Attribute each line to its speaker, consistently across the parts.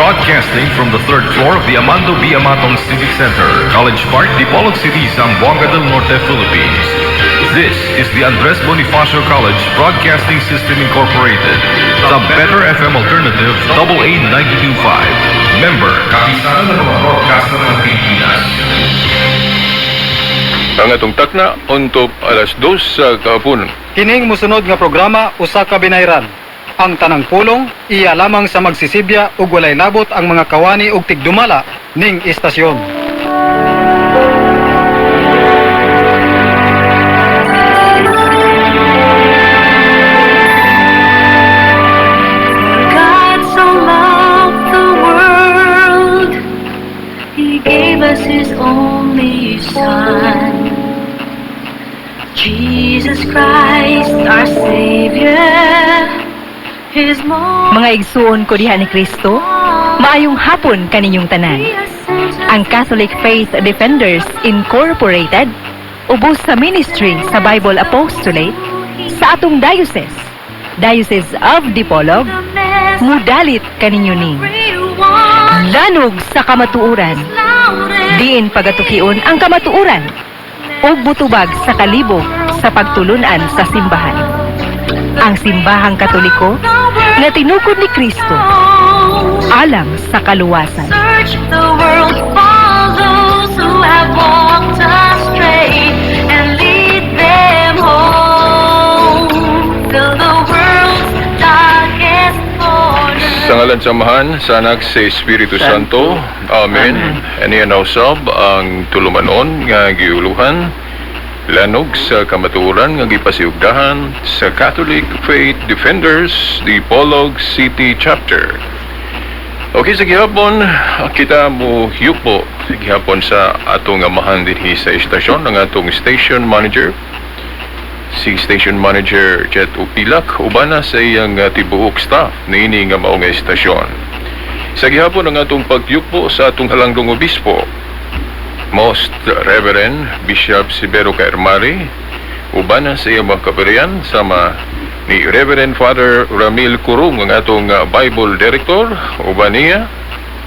Speaker 1: Broadcasting from the third floor of the Amando B. Amatong Civic Center, College Park, Dipolog City, Zamboanga del Norte, Philippines. This is the Andres Bonifacio College Broadcasting System Incorporated, the Better FM Alternative AA 92.5. Member, Kapisanan ng mga broadcaster ng Pilipinas.
Speaker 2: Ang atong takna untop alas 2 sa kahaponon.
Speaker 3: Kining musunod nga programa usa ka binayran. Ang tanang pulong iya lamang sa magsisibya ug walay labot ang mga kawani ug tigdumala ning istasyon.
Speaker 4: God so loved the world, He gave us His only Son, Jesus Christ, our Savior.
Speaker 5: Mga igsuon ko diha ni Kristo, maayong hapon kaninyong tanan. Ang Catholic Faith Defenders Incorporated, ubos sa ministry sa Bible Apostolate, sa atong Diocese of Dipolog, mudalit kaninyo ni. Lanog sa kamatuuran, diin pagatukion ang kamatuuran, ug butubag sa kalibog sa pagtulunan sa simbahan. Ang simbahang Katoliko na tinukod ni Kristo alang sa kaluwasan.
Speaker 4: Search the world for those who have walked astray and lead them home. Fill the world's darkest corners.
Speaker 2: Sa ngalan samahan sa anak sa Espiritu Santo. Amen. Ani usab ang tulumanon nga giuluhan lanog sa kamatuoran nga gipasiugdahan sa Catholic Faith Defenders Dipolog City Chapter. Okay, sa gihapon kita mo yupo sa gihapon sa atong amahan dinhi sa istasyon ng atong station manager, si Station Manager Jet Upilak, ubana sa iyang tibuok staff niini nga mao nga istasyon. Sa gihapon ang atong pagyupo sa atong halangdong obispo, Most Reverend Bishop Sibero Caermari, ubana sa iyang mga kaparian sama ni Reverend Father Ramil Curung, ang atong Bible Director, uban niya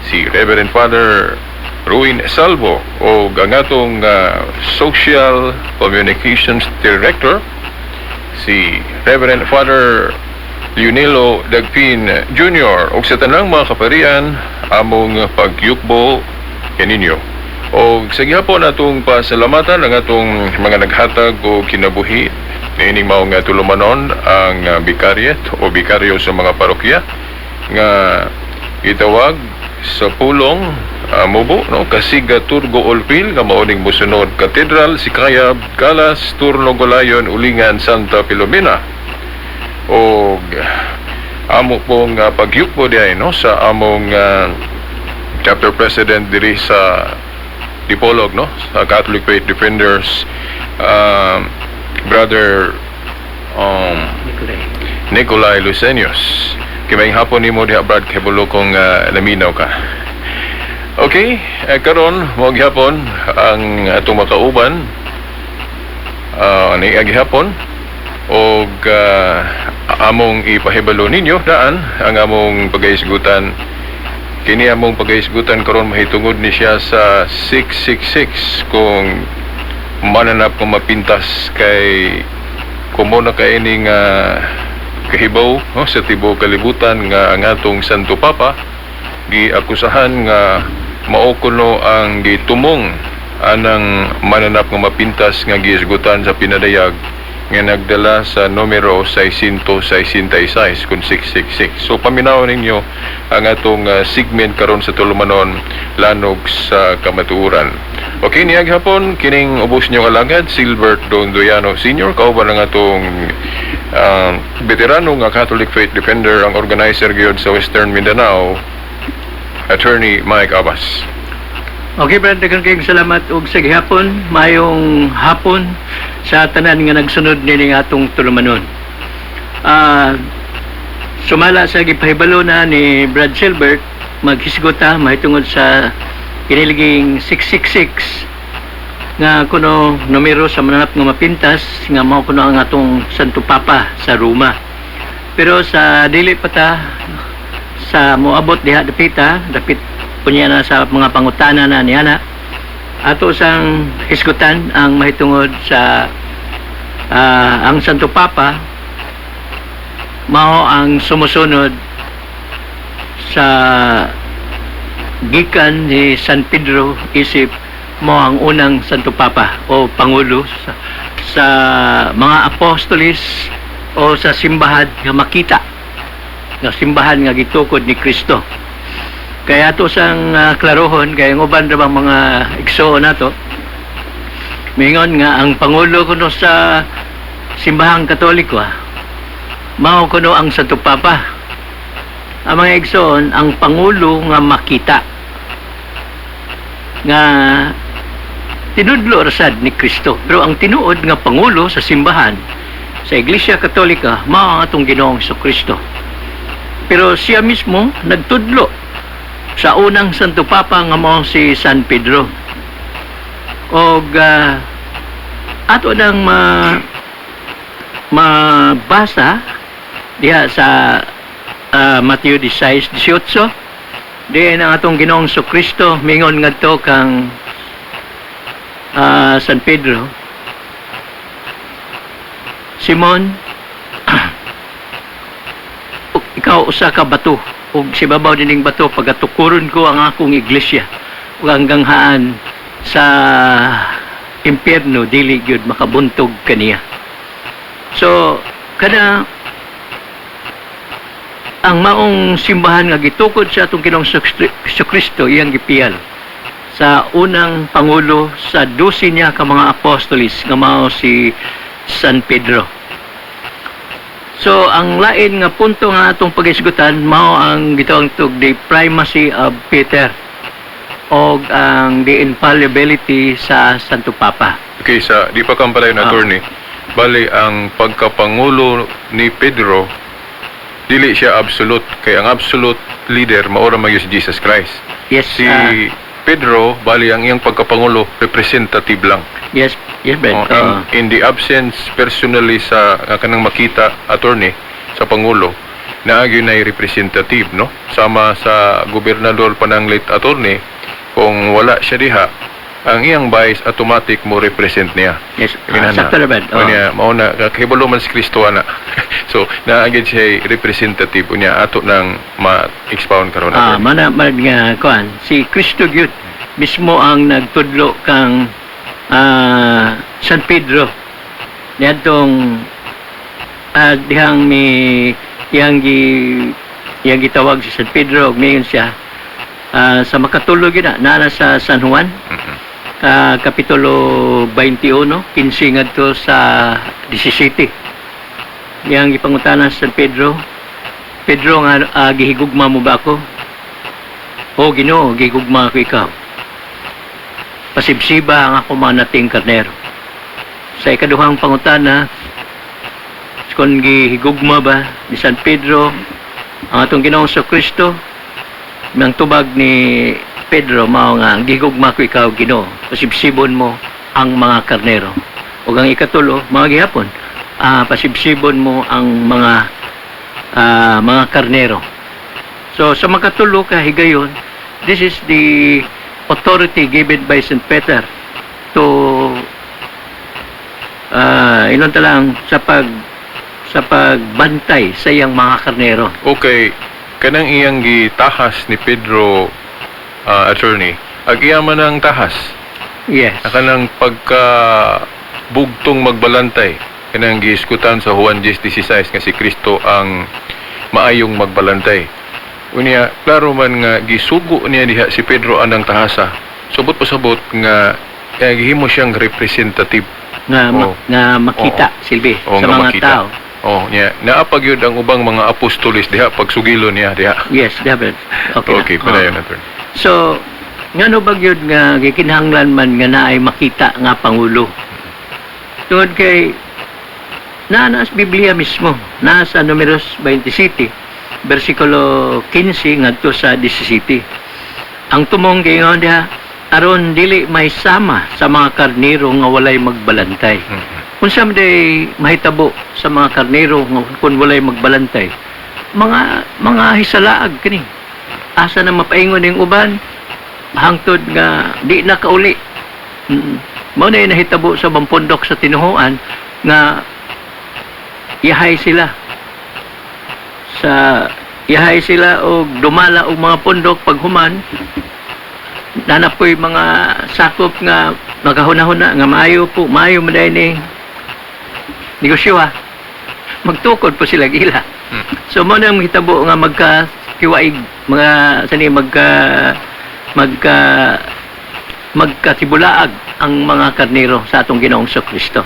Speaker 2: si Reverend Father Ruin Salvo o ang atong Social Communications Director, si Reverend Father Leonilo Dagpin Jr. o sa tanang mga kaparian among pagyukbo kaninyo. O sa gihapon atong pasalamatan ang atong mga naghatag o kinabuhi niining mao nga tulumanon ang bikariat o bikaryo sa mga parokya nga itawag sa pulong mubo no Kasiga Turgo Olpil nga maoning mosunod Katedral Sikayab Kalas Turno Golayon Ulingan Santa Filomena. O amo pong pagyukbo diay no sa among chapter president diri sa Dipolog no sa Catholic Faith Defenders, Brother Nicolay Lucenios. Kimayng hapon nimo diha Brad kebulo kong laminaw ka. Okay, karon mo gihapon ang atong makauban ni gihapon og among ipahibalo ninyo daan ang among pagahisgutan. Kini among pagahisgutan karon mahitungod ni siya sa 666 kung mananap kung mapintas kay kumo na kay ining kahibaw no, sa tibuok kalibutan nga ang atong Santo Papa giakusahan nga mao kuno ang gitumong anang mananap nga mapintas nga gihisgutan sa pinadayag nga nagdala sa numero 666 kung 666. So paminaw ninyo ang atong segment karon sa tulumanon lanog sa kamatuoran. Okay, niyag hapon kining ubos niyong alagad Silbert Dondoyano Sr. kauban ang atong veterano nga Catholic Faith Defender, ang organizer gyud sa Western Mindanao, Attorney Mike Abbas.
Speaker 6: Okay, Brad, daghang kayong salamat og sa gihapon, mayong hapon sa tanan nga nagsunod nini atong tulumanon. Sumala sa gipahibalo na ni Brad Silbert, maghisgota mahitungod sa kiniliging 666 nga kuno numero sa mananap nga mapintas nga mao kuno ang atong Santo Papa sa Roma. Pero sa dili pa ta sa moabot diha dapit punya na sa mga pangutana na niya na ato sang hisgutan ang mahitungod sa ang Santo Papa mao ang sumusunod sa gikan ni San Pedro isip mo ang unang Santo Papa o Pangulo sa mga apostolis o sa simbahan nga makita nga simbahan nga gitukod ni Kristo. Kaya ato sang klarohon kay ang uban ra bang mga igsoon nato mingon nga ang pangulo kuno sa simbahang Katoliko mao kuno ang Santo Papa. Ang mga igsoon ang pangulo nga makita nga tinudlo rasad ni Kristo, pero ang tinuod nga pangulo sa simbahan sa Iglesia Katolika mao ang atong Ginoong Kristo. Pero siya mismo nagtudlo sa unang Santo Papa nga mao si San Pedro. Og ato nang mabasa diha sa Mateo 16:18 diyan ang atong Ginoong Kristo mingon ngadto kang San Pedro, Simon, ikaw usa ka bato ug sibabaw dining bato pagatukuron ko ang akong iglesia ug hanggang haan sa impierno dili gyud makabuntog kaniya. So kada ang maong simbahan nga gitukod sa atong Ginoong Kristo iyang gipiyal sa unang pangulo sa 12 niya ka mga apostolis nga mao si San Pedro. So ang lain nga punto nga atong pag-isgutan mao ang gitawag tug the primacy of Peter o ang the infallibility sa Santo Papa.
Speaker 2: Okay, sa di pa kampalay na attorney, bali ang pagkapangulo ni Pedro dili siya absolute, kay ang absolute leader maura magyo si Jesus Christ.
Speaker 6: Yes,
Speaker 2: Si Pedro, bali ang iyang pagkapangulo representative lang.
Speaker 6: yes, Brad.
Speaker 2: In the absence personally sa kanang makita attorney sa pangulo, naagyo na representative, no? Sama sa gobernador panang late attorney, kung wala siya diha, ang iyang vice automatic mo represent niya.
Speaker 6: Yes,
Speaker 2: Kinana.
Speaker 6: sakto na, Brad.
Speaker 2: Unya, mauna kahibalo man si Kristo ana. So naagid siya representative unya ato nang ma-expound karon attorney.
Speaker 6: Mana nga kuan si Kristo gyud mismo ang nagtudlo kang San Pedro niadtong dihang iyang gitawag si San Pedro ug mayon siya sa makatulo gyud na sa San Juan kapitulo 21 15 ngadto sa 17 iyang gipangutana sa San Pedro nga gihigugma mo ba ako? O Ginoo, gihigugma ko ikaw. Pasibsiba ang ako manating karnero. Sa ikaduhang pangutana, kung gihigugma ba ni San Pedro ang atong Ginoong Kristo, nang tubag ni Pedro mao nga gihigugma ko ikaw Ginoo, pasibsibon mo ang mga karnero. Ug ang ikatulo, mga gihapon, pasibsibon mo ang mga karnero. So sa makatulo ka higayon, this is the authority given by St. Peter to ilan talang sa pagbantay sa iyang mga karnero.
Speaker 2: Okay, kanang iyang gitahas ni Pedro attorney, agiyaman ang tahas.
Speaker 6: Yes.
Speaker 2: Kanang pagka bugtong magbalantay, kanang giiskutan sa Juan 10:16 nga si Kristo ang maayong magbalantay. Unya, klaro man nga gisugo niya diha si Pedro anang tahasa. Subot pasabot nga gihimo siyang representative
Speaker 6: Nga makita silbi sa mga
Speaker 2: makita.
Speaker 6: tao.
Speaker 2: Nya naapag yun ang ubang mga apostolis diha pagsugilo niya diha.
Speaker 6: Yes, David.
Speaker 2: Okay, padayon attorney.
Speaker 6: So, ngano ba gyud nga gikinahanglan man nga naay makita nga pangulo? Tungod kay naa sa Biblia mismo, nasa Números 27, versikulo 15 ngadto sa 17. Ang tumong gayon diha aron dili may sama sa mga karnero nga walay magbalantay. Unsa man day mahitabo sa mga karnero nga kun walay magbalantay? mga hisalaag kini. Asa na mapaingon ning uban hangtod nga di na kauli. Mao na nahitabo sa bampondok sa tinuhuan nga yahay sila og dumala og mga pondok paghuman nanapoy mga sakop nga magahuna-huna nga maayo maday ni negosyo magtukod po sila gila. So mo nang hitabo nga magkakiwaig mga sani magkatibulaag ang mga karnero sa atong Ginoong Kristo.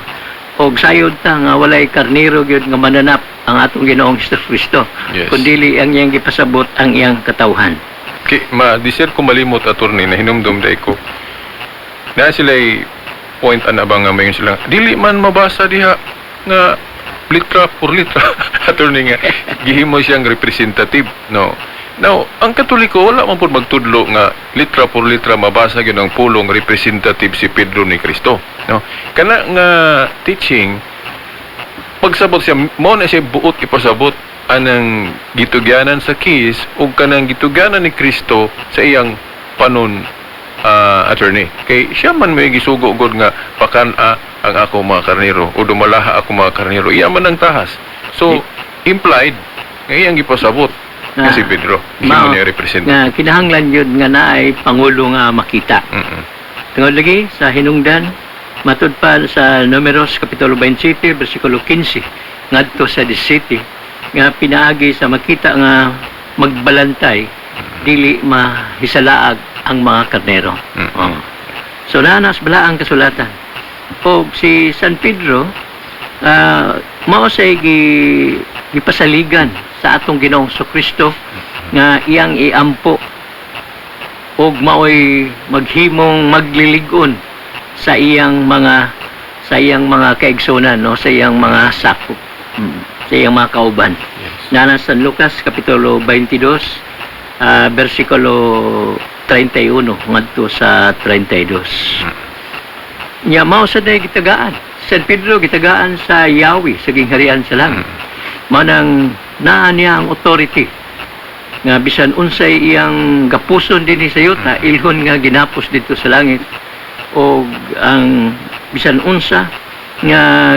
Speaker 6: Og sayod ta nga walay karnero gyud nga mananap ang atong Ginoong Kristo.
Speaker 2: Yes.
Speaker 6: Kundili ang iyang gipasabot ang iyang katawhan.
Speaker 2: Okay, disir ko malimot attorney na hinumdum day ko. Na sila'y point anabang nga mayon sila. Dili man mabasa diha nga litra por litra attorney nga gihimo siyang representative, no. Now, ang Katoliko wala man pud magtudlo nga litra por litra mabasa gyud ang pulong representative si Pedro ni Cristo, no. Kana nga teaching pagsabot siya mo na siya buot ipasabot anang gitugyanan sa KIS ug kanang gitugyanan ni Kristo sa iyang panon attorney. Kay siya man may gisugo gud nga pakana ang ako mga karnero o dumalaha ako mga karnero. Iya man ang tahas. So implied nga iyang gipasabot nga si Pedro. Siya man niya represent.
Speaker 6: Nga kinahanglan yun nga naay pangulo nga makita. Tungod lagi sa hinungdan matud pa sa Números kapitulo 27 bersikulo 15 ngadto sa 17 nga pinaagi sa makita nga magbalantay dili mahisalaag ang mga karnero. So nanas bala ang kasulatan. O si San Pedro mao say gipasaligan sa atong Ginoong Kristo nga iyang iampo og maoy maghimong maglilig-on sa iyang mga kaigsunan, no, sa iyang mga sakop, sa iyang mga kauban. Nanas San Lucas kapitulo 22 bersikulo 31 ngadto sa 32. Nya mao sa day gitagaan San Pedro gitagaan sa Yahweh sa gingharian sa langit. Manang naa niya ang authority nga bisan unsay iyang gapuson dinhi sa yuta ilhon nga ginapos dito sa langit o ang bisan unsa nga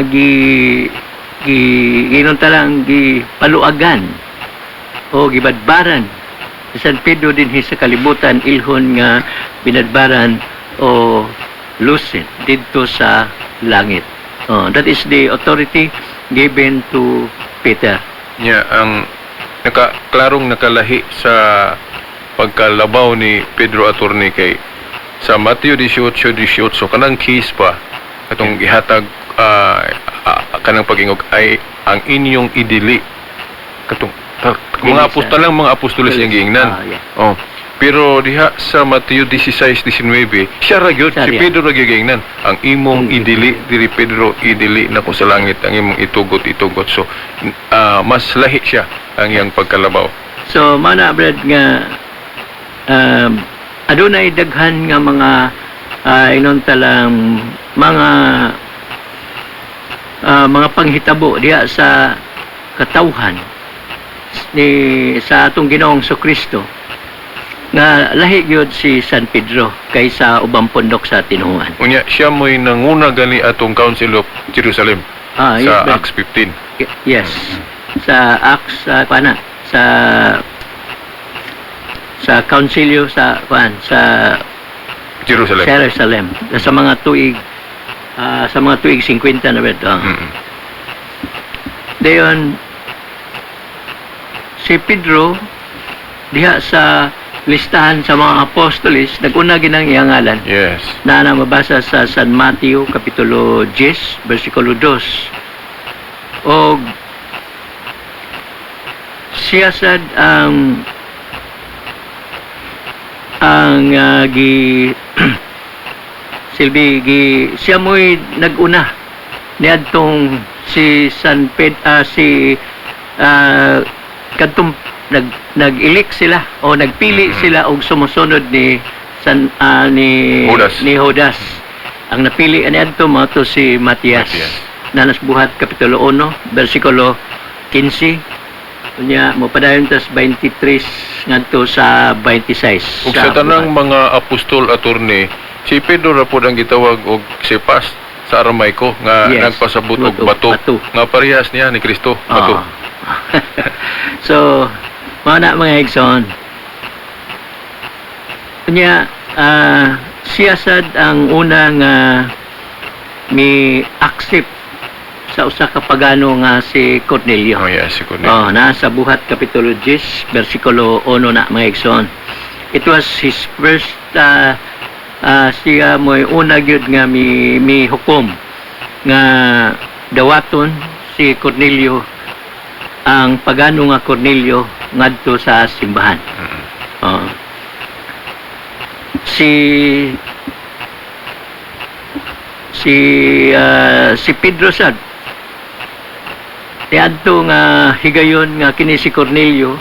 Speaker 6: ginuntalang gipaluagan o gibadbaran San Pedro dinhi sa kalibutan ilhon nga binadbaran o lucid dito sa langit. That is the authority given to Peter.
Speaker 2: Ang klarong nakalahi sa pagkalabaw ni Pedro attorney kay sa Mateo 18:18 kanang case pa katong gihatag kanang pagingog ay ang inyong idili katong mga apostoles yang giingnan. Pero diha sa Mateo 16:19 siya ra gyud si Pedro ra giingnan ang imong idili diri Pedro idili na ko sa langit ang imong itugot so mas lahi siya ang iyang pagkalabaw.
Speaker 6: So mana brad nga adunay daghan nga mga inuntalang mga panghitabo diha sa katawhan sa atong Ginoong Kristo nga lahi gyud si San Pedro kaysa ubang pondok sa tinuhuan.
Speaker 2: Unya siya mo'y nanguna gani atong Council of Jerusalem sa Acts 15.
Speaker 6: Yes. Sa Acts sa Concilio sa Jerusalem. Sa mga tuig 50 na beto. Dayon si Pedro diha sa listahan sa mga apostoles naguna ginang iyang ngalan.
Speaker 2: Yes.
Speaker 6: Na mabasa sa San Mateo kapitulo 10 bersikulo 2. Og siya sad ang siya mo'y naguna niadtong si San Pedro kadtong nag-elect sila o nagpili sila og sumusunod ni Judas. Ang napili aniadto mao to si Matias. Nanas buhat kapitulo 1 bersikulo 15 Unya mo padayon tas 23 ngadto sa 26.
Speaker 2: Ug sa tanang mga apostol attorney, si Pedro ra pod ang gitawag og Cephas sa Aramaico nga
Speaker 6: Yes.
Speaker 2: nagpasabot og
Speaker 6: Bato.
Speaker 2: bato. Nga parehas niya ni Kristo, bato.
Speaker 6: Ah. So, mga mga higson. Unya, siya sad ang una nga mi accept sa usa ka pagano nga si Cornelio.
Speaker 2: Oh, yes, si Cornelio.
Speaker 6: Nasa Buhat Kapitulo 10, versikulo 1 na mga higson. It was his first siya mo'y una gyud nga mi hukom nga dawaton si Cornelio ang pagano nga Cornelio ngadto sa simbahan. Si Pedro sad niadto nga higayon nga kini si Cornelio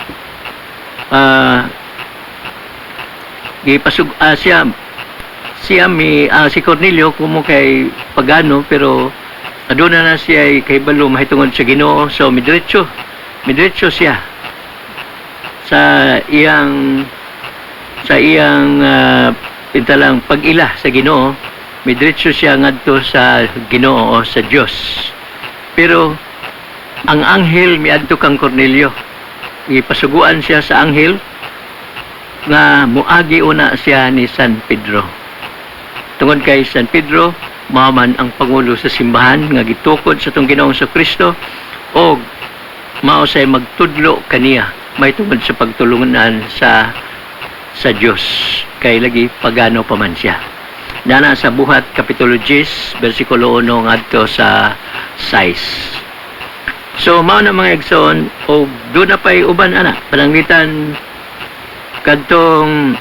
Speaker 6: gipasug si Cornelio kumo kay pagano pero aduna na siya ay kay balo mahitungod sa Ginoo, so midiretso siya sa iyang pintalang pag-ila sa Ginoo. Midiretso siya ngadto sa Ginoo o sa Dios. Pero ang anghel miadto kang Cornelio, ipasuguan siya sa anghel nga muagi una siya ni San Pedro. Tungod kay San Pedro mao man ang pangulo sa simbahan nga gitukod sa tong Ginoong Kristo o mao say magtudlo kaniya may tungod sa pagtulungan sa Dios kay lagi pagano pa man siya. Nana sa Buhat Kapitulo 10 versikulo 1 ngadto sa 6. So mao na mga igsoon o do na pay uban ana pananglitan kadtong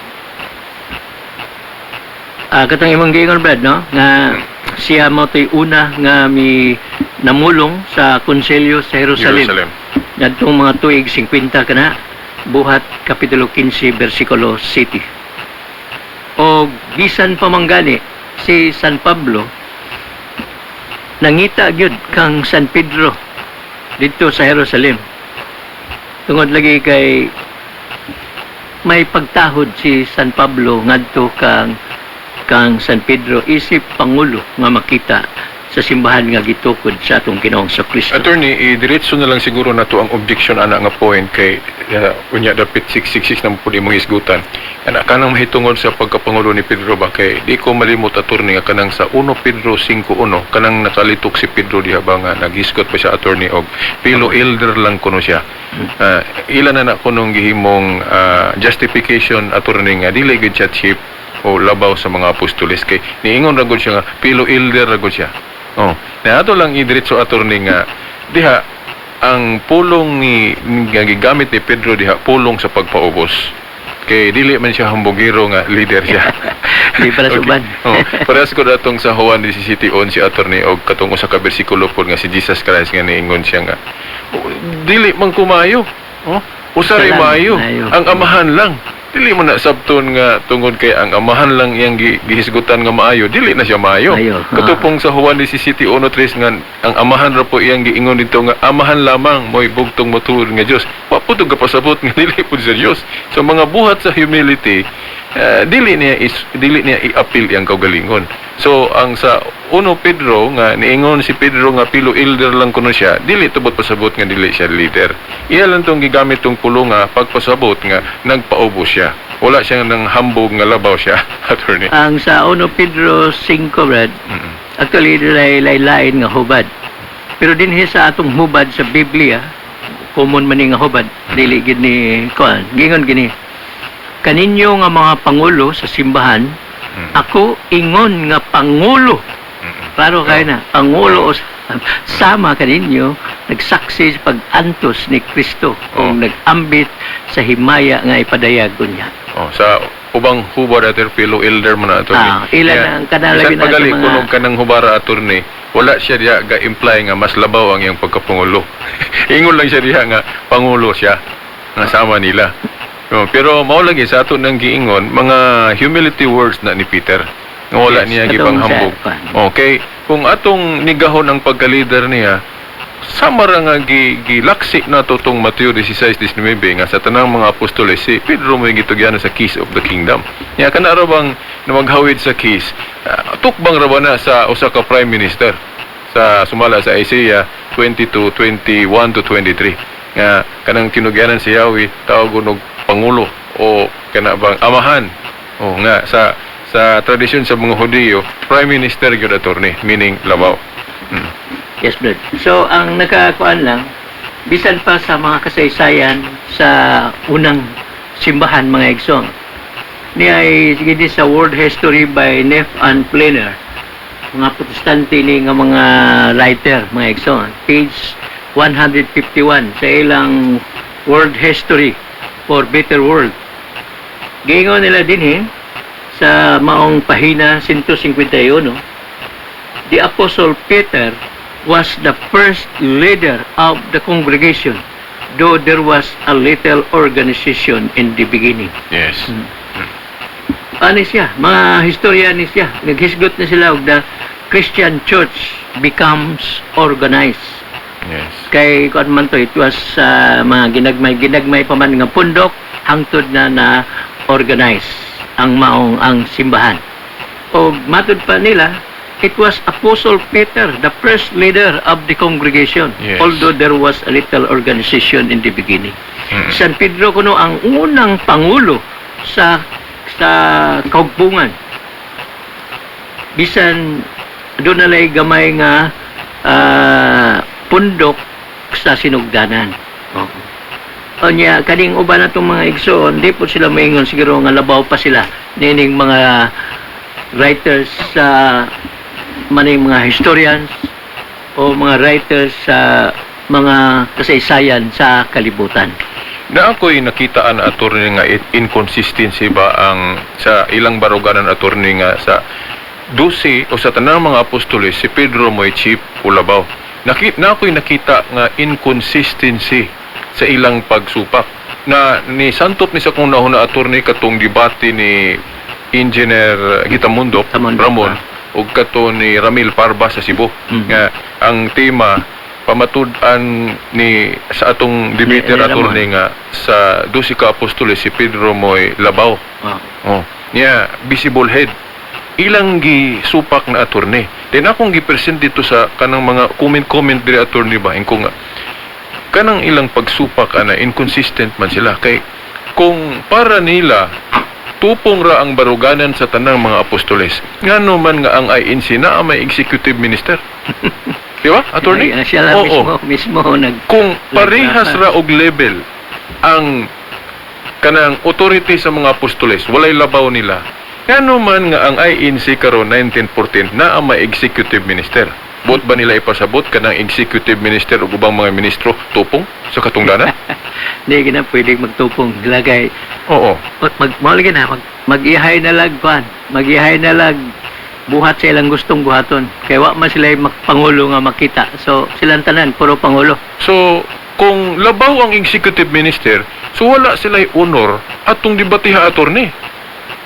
Speaker 6: katong imong giingon Brad no nga siya mo to'y una nga mi namulong sa konselyo sa Jerusalem. Ngadtong mga tuig 50 kana Buhat Kapitulo 15 versikulo 7. O bisan pamanggani si San Pablo nangita gyud kang San Pedro dito sa Jerusalem. Tungod lagi kay may pagtahod si San Pablo ngadto kang San Pedro isip pangulo nga makita sa simbahan nga gitukod sa atong Ginoong Kristo.
Speaker 2: Attorney, diretso na lang siguro na to ang objection ana nga point kay unya dapat 666 na pud imong isgutan. Ana kanang mahitungod sa pagkapangulo ni Pedro ba kay di ko malimot attorney nga kanang sa 1 Pedro 5:1 kanang nakalitok si Pedro diha ba nga nagisgot pa siya attorney og pilo elder lang kuno siya. Ilan na kunong gihimong justification attorney nga dili gid siya chief o labaw sa mga apostoles kay niingon ra gud siya nga pilo elder ra gud siya. Na ato lang idiretso attorney nga diha ang pulong ni gigamit ni Pedro diha pulong sa pagpaubos. Kay dili man siya hambugiro nga leader siya.
Speaker 6: Di para suban.
Speaker 2: Parehas ko datong sa Juan 17:11 attorney og katong usa ka bersikulo pod nga si Jesus Christ nga niingon siya nga dili man kumayo. Usa ray maayo. Ang amahan lang. Dili mo na sabton nga tungod kay ang amahan lang iyang gihisgutan nga maayo, dili na siya maayo. Katupong sa Juan 17:1-3 nga ang amahan ra po iyang giingon dito nga amahan lamang mo'y bugtong matuod nga Dios. Wa po to kapasabot nga dili pud sa Dios. So mga buhat sa humility, dili niya i-appeal iyang kaugalingon. So ang sa 1 Pedro nga niingon si Pedro nga pilo elder lang kuno siya, dili tubot pasabot nga dili siya leader. Iya lang tong gigamit tong pulong nga pagpasabot nga nagpaubos siya. Wala siya nang hambog nga labaw siya, attorney.
Speaker 6: Ang sa 1 Pedro 5 Brad, actually lain nga hubad. Pero dinhi sa atong hubad sa Biblia, common man ni nga hubad, dili gid ni kuan. Gingon gini. Kaninyo nga mga pangulo sa simbahan, ako ingon nga pangulo. Klaro kayo na, pangulo sama kaninyo nagsaksi sa pag-antos ni Kristo kung nag-ambit sa himaya nga ipadayag niya.
Speaker 2: Sa ubang hubad ater pilo elder man ato.
Speaker 6: Ilan ang kanalagi na
Speaker 2: pagali kunog kanang hubara attorney, wala siya diha ga-imply nga mas labaw ang iyang pagkapangulo. Ingon lang siya diha nga pangulo siya nga sama nila. Pero mao lagi sa ato nang giingon mga humility words na ni Peter. Nga wala niya gipanghambog. Okay, kung atong nigahon ang pagka-leader niya, sama ra nga gilaksi na to tong Mateo 16:19 nga sa tanang mga apostoles si Pedro mo gitugyan sa keys of the kingdom. Nya kana ra bang namaghawid sa keys? Tukbang ra ba na sa usa ka prime minister sa sumala sa Isaiah 22:21-23 nga kanang tinugyanan si Yahweh tawag og pangulo o kana bang amahan o nga sa tradisyon sa mga Hudiyo prime minister gyud attorney meaning labaw.
Speaker 6: Yes, Brad. So, ang nakakuan lang, bisan pa sa mga kasaysayan sa unang simbahan, mga igsoon, niya ay sige sa World History by Neff and Pliner, mga protestante ni nga mga writer, mga igsoon, page 151 sa ilang World History for Better World. Gingon nila din sa maong pahina 151, the Apostle Peter was the first leader of the congregation, though there was a little organization in the beginning.
Speaker 2: Yes.
Speaker 6: Ano siya? Mga historian siya. Naghisgot na sila og the Christian church becomes organized.
Speaker 2: Yes.
Speaker 6: Kay kuan man to, it was mga ginagmay pa man nga pundok hangtod na organize ang simbahan. O matud pa nila, it was Apostle Peter, the first leader of the congregation,
Speaker 2: Yes.
Speaker 6: although there was a little organization in the beginning. San Pedro kuno ang unang pangulo sa kaugpungan. Bisan doon nalay gamay nga pundok sa sinugdanan. Onya kaning uban natong mga igsoon, di po sila maingon siguro nga labaw pa sila nining mga writers sa maning mga historians o mga writers sa mga kasaysayan sa kalibutan.
Speaker 2: Na ako'y nakitaan attorney nga inconsistency ba ang sa ilang baruganan attorney nga sa 12 o sa tanang mga apostoles si Pedro mo'y chief ulabaw. Na ako'y nakita nga inconsistency sa ilang pagsupak na ni santop ni sa kung nahuna attorney katong debate ni Engineer Gitamundok Ramon o kato ni Ramil Parba sa Cebu nga ang tema pamatud-an ni sa atong debater attorney nga sa 12 ka apostoles si Pedro mo'y labaw. Niya visible head ilang gisupak na attorney. Then akong gipresent dito sa kanang mga comment diri attorney ba ingko nga kanang ilang pagsupak ana inconsistent man sila kay kung para nila tupong ra ang baruganan sa tanang mga apostoles. Ngano man nga ang INC na may executive minister. Di ba, attorney?
Speaker 6: Siya lang mismo
Speaker 2: kung parehas ra og level ang kanang authority sa mga apostoles, walay labaw nila. Ngano man nga ang INC karon 1914 na may executive minister. Bot ba nila ipasabot kanang executive minister ug ubang mga ministro tupong sa katungdanan?
Speaker 6: Hindi na pwedeng magtupong lagay.
Speaker 2: Oo.
Speaker 6: Maulagin na, mag-ihay na lag, mag-ihay na lag, buhat sa ilang gustong buhaton. Kaya wa man sila pangulo nga makita. So, silang tanan, puro pangulo.
Speaker 2: So, kung labaw ang executive minister, so wala sila honor atong debatiha attorney.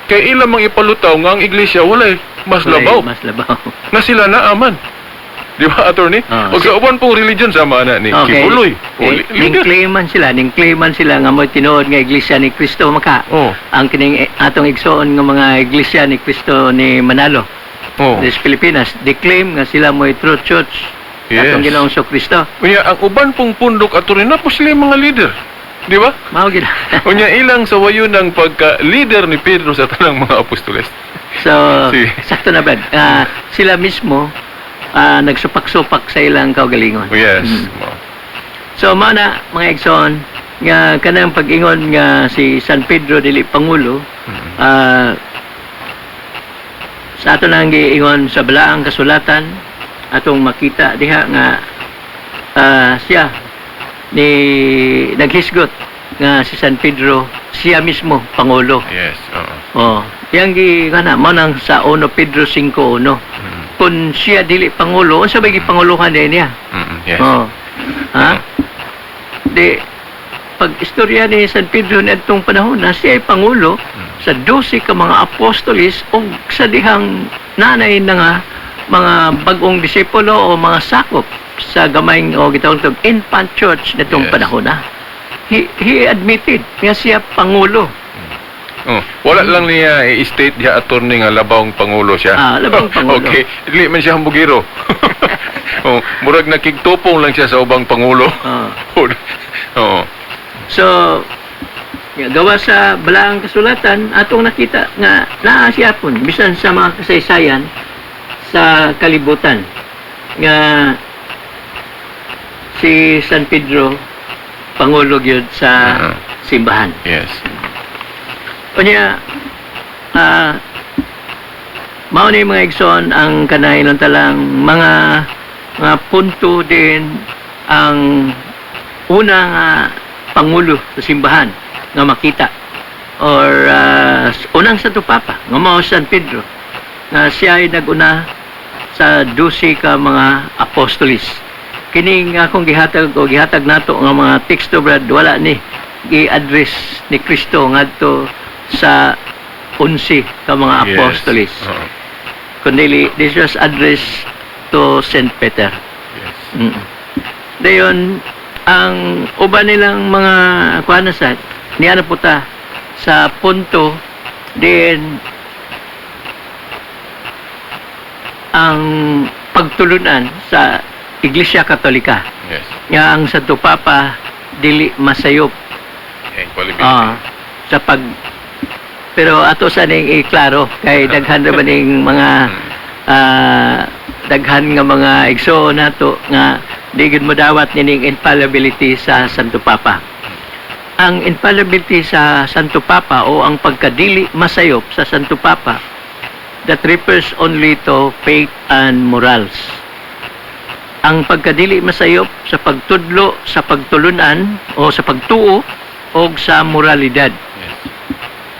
Speaker 2: Kaya ilang mga ipalutaw nga ang iglesia walay mas labaw.
Speaker 6: Mas labaw.
Speaker 2: Na sila naaman. Di ba, attorney? O sa uban pong religion sama na ni Kibuloy.
Speaker 6: Ning claiman sila nga mo tinuod nga iglesia ni Cristo maka. Ang kining atong igsoon nga mga iglesia ni Cristo ni Manalo. Sa Pilipinas, they claim nga sila mo true church. Atong Ginoong Kristo.
Speaker 2: Unya ang uban pong pundok attorney na po sila yung mga leader. Di ba?
Speaker 6: Mao gid.
Speaker 2: Unya ilang sa wayon ng pagka-leader ni Pedro sa tanang mga apostoles.
Speaker 6: So, sakto na ba? Sila mismo nagsupak-supak sa ilang kaugalingon.
Speaker 2: Yes.
Speaker 6: So, mana, mga igsoon, nga kanang pag-ingon nga si San Pedro dili Pangulo, sa ato nang giingon sa balaang kasulatan, atong makita diha nga siya ni naghisgot nga si San Pedro, siya mismo Pangulo.
Speaker 2: Yes.
Speaker 6: Yang kana mo nang sa 1 Pedro 5:1. Kung siya dili pangulo, unsa ba gipanguluhan niya?
Speaker 2: Yes.
Speaker 6: Di pag istorya ni San Pedro nitong panahon na siya ay pangulo sa 12 ka mga apostoles o sa dihang nanay na nga mga bagong disipulo o mga sakop sa gamay o gitawag tog infant church nitong
Speaker 2: Yes.
Speaker 6: panahon na. He admitted nga siya pangulo.
Speaker 2: Wala lang niya i-state diha attorney nga labawng pangulo siya.
Speaker 6: Labang pangulo.
Speaker 2: Okay, dili man siya hambugiro. Murag nakigtupong lang siya sa ubang pangulo. Oo.
Speaker 6: So, gawa sa balaang kasulatan, atong nakita nga naa siya pon, bisan sa mga kasaysayan sa kalibutan, nga si San Pedro, Pangulo gyud sa simbahan.
Speaker 2: Yes.
Speaker 6: Kanya, mao ni mga igsoon ang kanailan talang mga punto din ang una nga pangulo sa simbahan nga makita or unang Santo Papa nga mao San Pedro nga siya ay naguna sa 12 ka mga apostolis. Kining akong gihatag nato nga mga teksto brad wala ni gi-address ni Kristo ngadto sa 11 ka mga
Speaker 2: Yes.
Speaker 6: apostolis.
Speaker 2: Oo.
Speaker 6: Kundi this was addressed to Saint Peter.
Speaker 2: Yes.
Speaker 6: Dayon, ang uban nilang mga kuanasat, niya na puta sa punto din ang pagtulunan sa Iglesia Katolika.
Speaker 2: Yes.
Speaker 6: Nga ang Santo Papa dili masayop sa pag pero ato sa ning iklaro kay daghan ra maning mga daghan nga mga igsoon nato nga di gid modawat nining infallibility sa Santo Papa. Ang infallibility sa Santo Papa o ang pagkadili masayop sa Santo Papa that refers only to faith and morals. Ang pagkadili masayop sa pagtudlo sa pagtulunan o sa pagtuo o sa moralidad.
Speaker 2: Yes.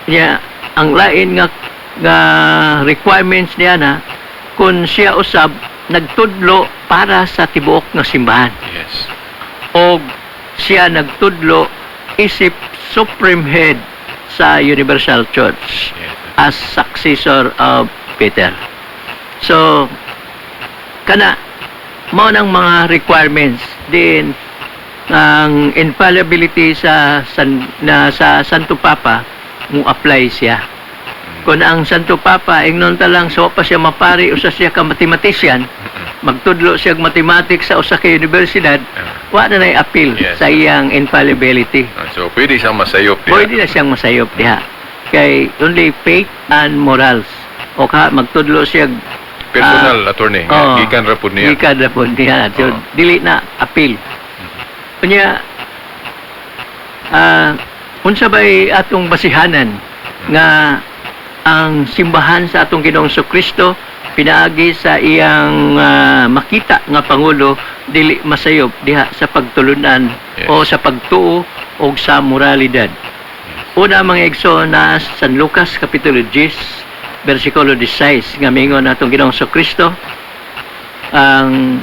Speaker 6: Kaya ang lain nga requirements niya na kung siya usab nagtudlo para sa tibuok nga simbahan
Speaker 2: Yes.
Speaker 6: o siya nagtudlo isip supreme head sa Universal Church
Speaker 2: Yes.
Speaker 6: as successor of Peter. So kana mao nang mga requirements din ang infallibility sa Santo Papa mo apply siya. Kung ang Santo Papa ingnon ta lang so pa siya mapari usa siya ka mathematician, magtudlo siya og mathematics sa usa ka universidad, wa na nay appeal
Speaker 2: Yes.
Speaker 6: sa iyang infallibility.
Speaker 2: So pwede siyang masayop diha.
Speaker 6: Pwede na siyang masayop diha. Kay only faith and morals. O ka magtudlo siya
Speaker 2: Personal attorney nga
Speaker 6: oo.
Speaker 2: gikan ra pud niya.
Speaker 6: Gikan ra pud niya. So,
Speaker 2: Oo.
Speaker 6: dili na appeal. Kanya unsa bay atong basihanan nga ang simbahan sa atong Ginoong Kristo pinaagi sa iyang makita nga pangulo dili masayop diha sa pagtulunan
Speaker 2: Yes.
Speaker 6: o sa pagtuo o sa moralidad. Una mga igsoon na San Lucas kapitulo 10 versikulo 16 nga mingon atong Ginoong Kristo ang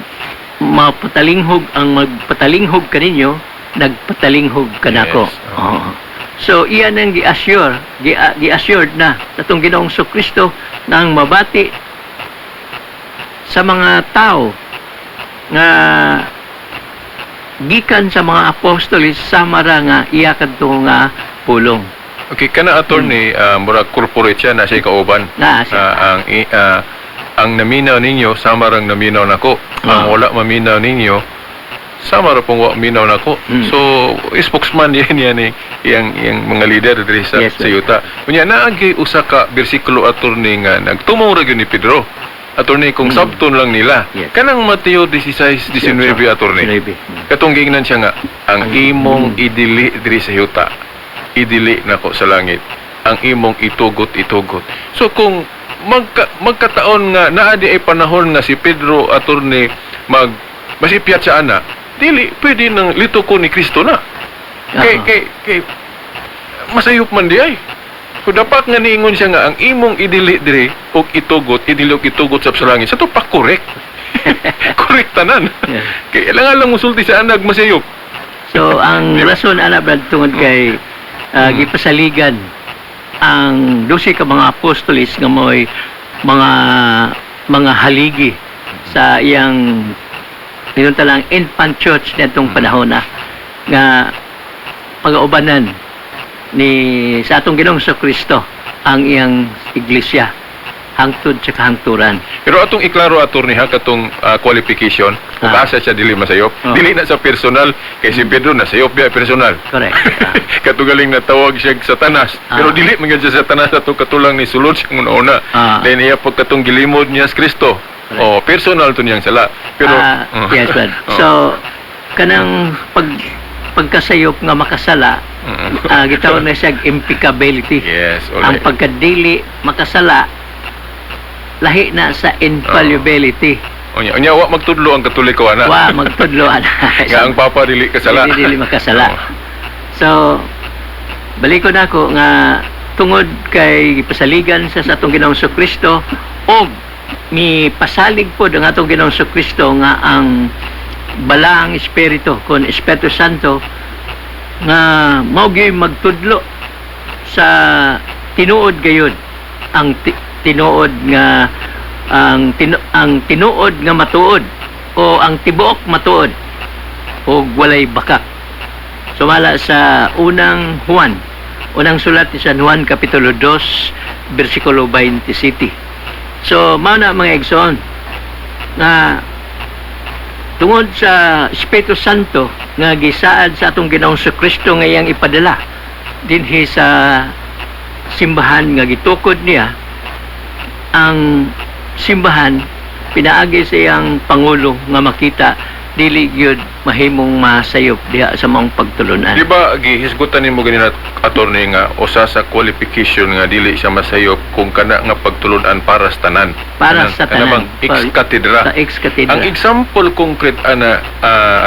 Speaker 6: magpatalinghog kaninyo nagpatalinghog kanako.
Speaker 2: Yes. Oo.
Speaker 6: So iyan ang gi-assured na atong Ginoong Kristo na ang mabati sa mga tao nga gikan sa mga apostolis samara nga iya kadto nga pulong.
Speaker 2: Okay, kana attorney murag corporate siya na siya kauban.
Speaker 6: Na siya.
Speaker 2: Ang naminaw ninyo sama rang naminaw nako. Ang wala maminaw ninyo sama ra pong wa minaw nako. So spokesman yan yang mga leader diri sa
Speaker 6: Yes,
Speaker 2: sa yuta. Unya naagi usa ka bersikulo attorney nga nagtumong ra gyud ni Pedro. Attorney kung sabton lang nila.
Speaker 6: Yes.
Speaker 2: Kanang Mateo 16:19 attorney. Katong gingnan siya nga ang imong idili diri sa yuta. Idili nako sa langit. Ang imong itugot. So kung magkataon nga naa di ay panahon nga si Pedro attorney masipyat sa ana, dili pwede nang litukon ni Kristo na. Kay masayop man di ay. Kung dapat nga niingon siya nga ang imong idili diri og itugot sa langit. Sa to pa correct. Correct tanan.
Speaker 6: Yeah.
Speaker 2: Kay ilangan lang musulti sa anag masayop.
Speaker 6: So ang rason ana brad tungod kay gipasaligan ang 12 ka mga apostolis nga mo'y mga haligi sa iyang Yun talang infant church nitong panahon na nga pag-aubanan ni sa atong Ginoong Kristo ang iyang iglesia hangtod sa kahangturan.
Speaker 2: Pero atong iklaro attorney ha katong qualification kung asa siya dili masayop. Dili na sa personal kay si Pedro na sayop biya personal.
Speaker 6: Correct.
Speaker 2: Katugaling natawag siya Satanas. Pero dili man gyud siya Satanas ato katulang ni sulod siya una. Then iya pag katong gilimod niya sa Kristo. Oh, personal to niyang sala. Pero
Speaker 6: yes, Brad. So kanang pagkasayop nga makasala, gitawag na siya impeccability.
Speaker 2: Yes,
Speaker 6: Ang
Speaker 2: alright.
Speaker 6: pagkadili makasala lahi na sa infallibility.
Speaker 2: Unya wa magtudlo ang Katoliko ana.
Speaker 6: Wa magtudloan.
Speaker 2: Nga ang Papa dili kasala.
Speaker 6: Dili makasala. So balikon ako nga tungod kay pasaligan sa atong Ginoong Kristo og mi pasalig pod ang atong Ginoong Kristo nga ang balaang espiritu kon Espiritu Santo nga mao gyud magtudlo sa tinuod gayud ang tinuod nga ang tinuod nga matuod o ang tibuok matuod o walay bakak. Sumala sa unang sulat ni San Juan kapitulo 2 bersikulo 27. So mao na mga igsoon nga tungod sa Espiritu Santo nga gisaad sa atong Ginoong Kristo nga iyang ipadala dinhi sa simbahan nga gitukod niya, ang simbahan pinaagi sa iyang pangulo nga makita dili gyud mahimong masayop diha sa maong pagtulunan.
Speaker 2: Di ba gihisgutan nimo ganina attorney nga usa sa qualification nga dili siya masayop kung kana nga pagtulunan para sa tanan.
Speaker 6: Para sa tanan.
Speaker 2: Ex cathedra.
Speaker 6: Sa ex cathedra.
Speaker 2: Ang example concrete ana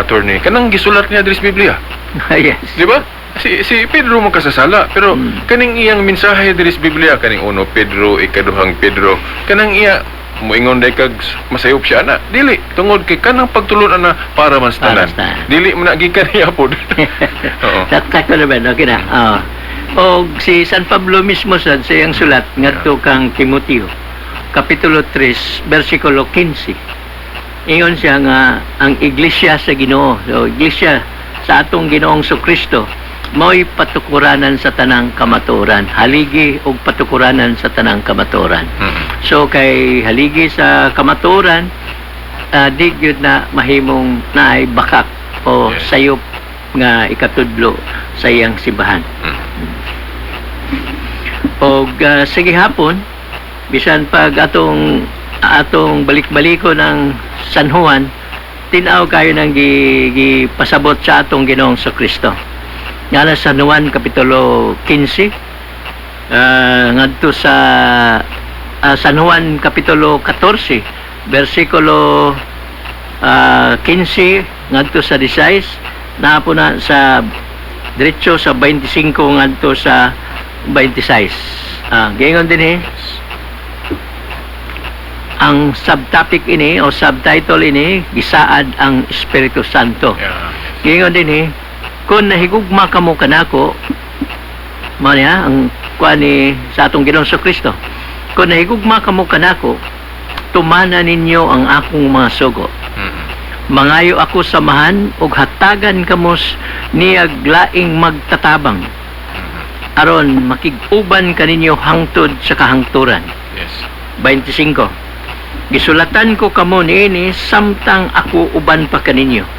Speaker 2: attorney kanang gisulat niya diri sa Biblia.
Speaker 6: Yes.
Speaker 2: Di ba? Si Pedro mo kasasala pero kaning iyang mensahe diri sa Biblia kaning 1 Pedro, ikaduhang Pedro kanang iya moingon day kag masayop siya na dili tungod kay kanang pagtulunan na para man sa tanan. Dili man nagikan niya pod. Oo.
Speaker 6: Sakto na ba? Okay na. O si San Pablo mismo sa iyang sulat ngadto kang Timoteo kapitulo 3 bersikulo 15. Ingon siya nga ang iglesia sa Ginoo, so iglesia sa atong Ginoong Kristo mo'y patukuranan sa tanang kamatuoran, haligi og patukuranan sa tanang kamatuoran. So kay haligi sa kamatuoran, di gyud na mahimong naay bakak o sayop nga ikatudlo sa iyang simbahan. Og sa gihapon bisan pag atong balik-baliko ng San Juan, tinaw kayo nang gipasabot sa atong Ginoong Kristo. Nga na San Juan kapitulo 15 ngadto sa San Juan kapitulo 14 bersikulo 15 ngadto sa 16 na po na sa diretso sa 25 ngadto sa 26. Gayon din ang subtopic ini o subtitle ini gisaad ang Espiritu Santo. Gayon din kung nahigugma kamo kanako man ang kuan ni sa atong Ginoong Kristo, kung nahigugma kamo kanako tumana ninyo ang akong mga sugo. Mangayo ako samahan ug hatagan kamos niyag laing magtatabang aron makig-uban kaninyo hangtod sa kahangturan. 25. Gisulatan ko kamo niini samtang ako uban pa kaninyo.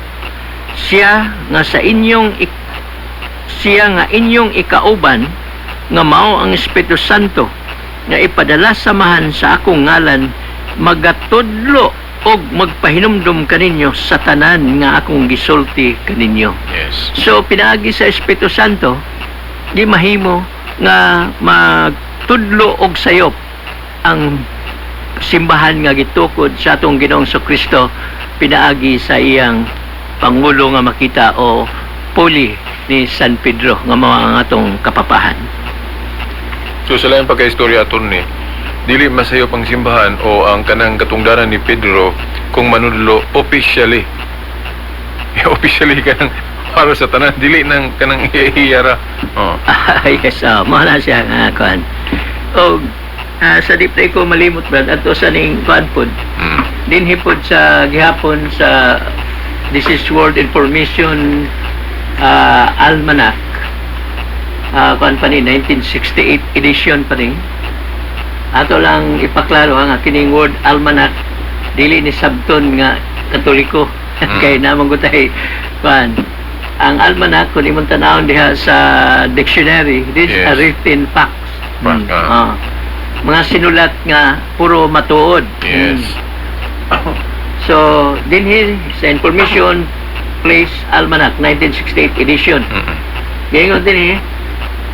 Speaker 6: Siya nga inyong ikauban nga mao ang Espiritu Santo nga ipadala samahan sa akong ngalan magatudlo og magpahinumdum kaninyo sa tanan nga akong gisulti kaninyo. So pinaagi sa Espiritu Santo di mahimo nga magtudlo og sayop ang simbahan nga gitukod sa atong Ginoong Kristo pinaagi sa iyang pangulo nga makita o puli ni San Pedro nga mao ang atong kapapahan.
Speaker 2: So sa lain pagka-istorya attorney, dili masayop ang simbahan o ang kanang katungdanan ni Pedro kung manudlo officially. Officially kanang para sa tanan dili nang kanang iyara.
Speaker 6: Yes, mao na siya nga kuan. O sa di ko malimot brad ato sa ning kuan pod. Dinhi pod sa gihapon sa this is World Information Almanac. Kuan pa ni 1968 edition pa rin. Ato lang ipaklaro nga kining World Almanac dili ni sabton nga Katoliko. Kay namang gutay kuan. Ang almanac kung imong tanawon diha sa dictionary, this
Speaker 2: Yes.
Speaker 6: are written facts.
Speaker 2: Fact,
Speaker 6: Mga sinulat nga puro matuod.
Speaker 2: Yes.
Speaker 6: So, dinhi sa Information Place Almanac 1968 edition. Ngayon dinhi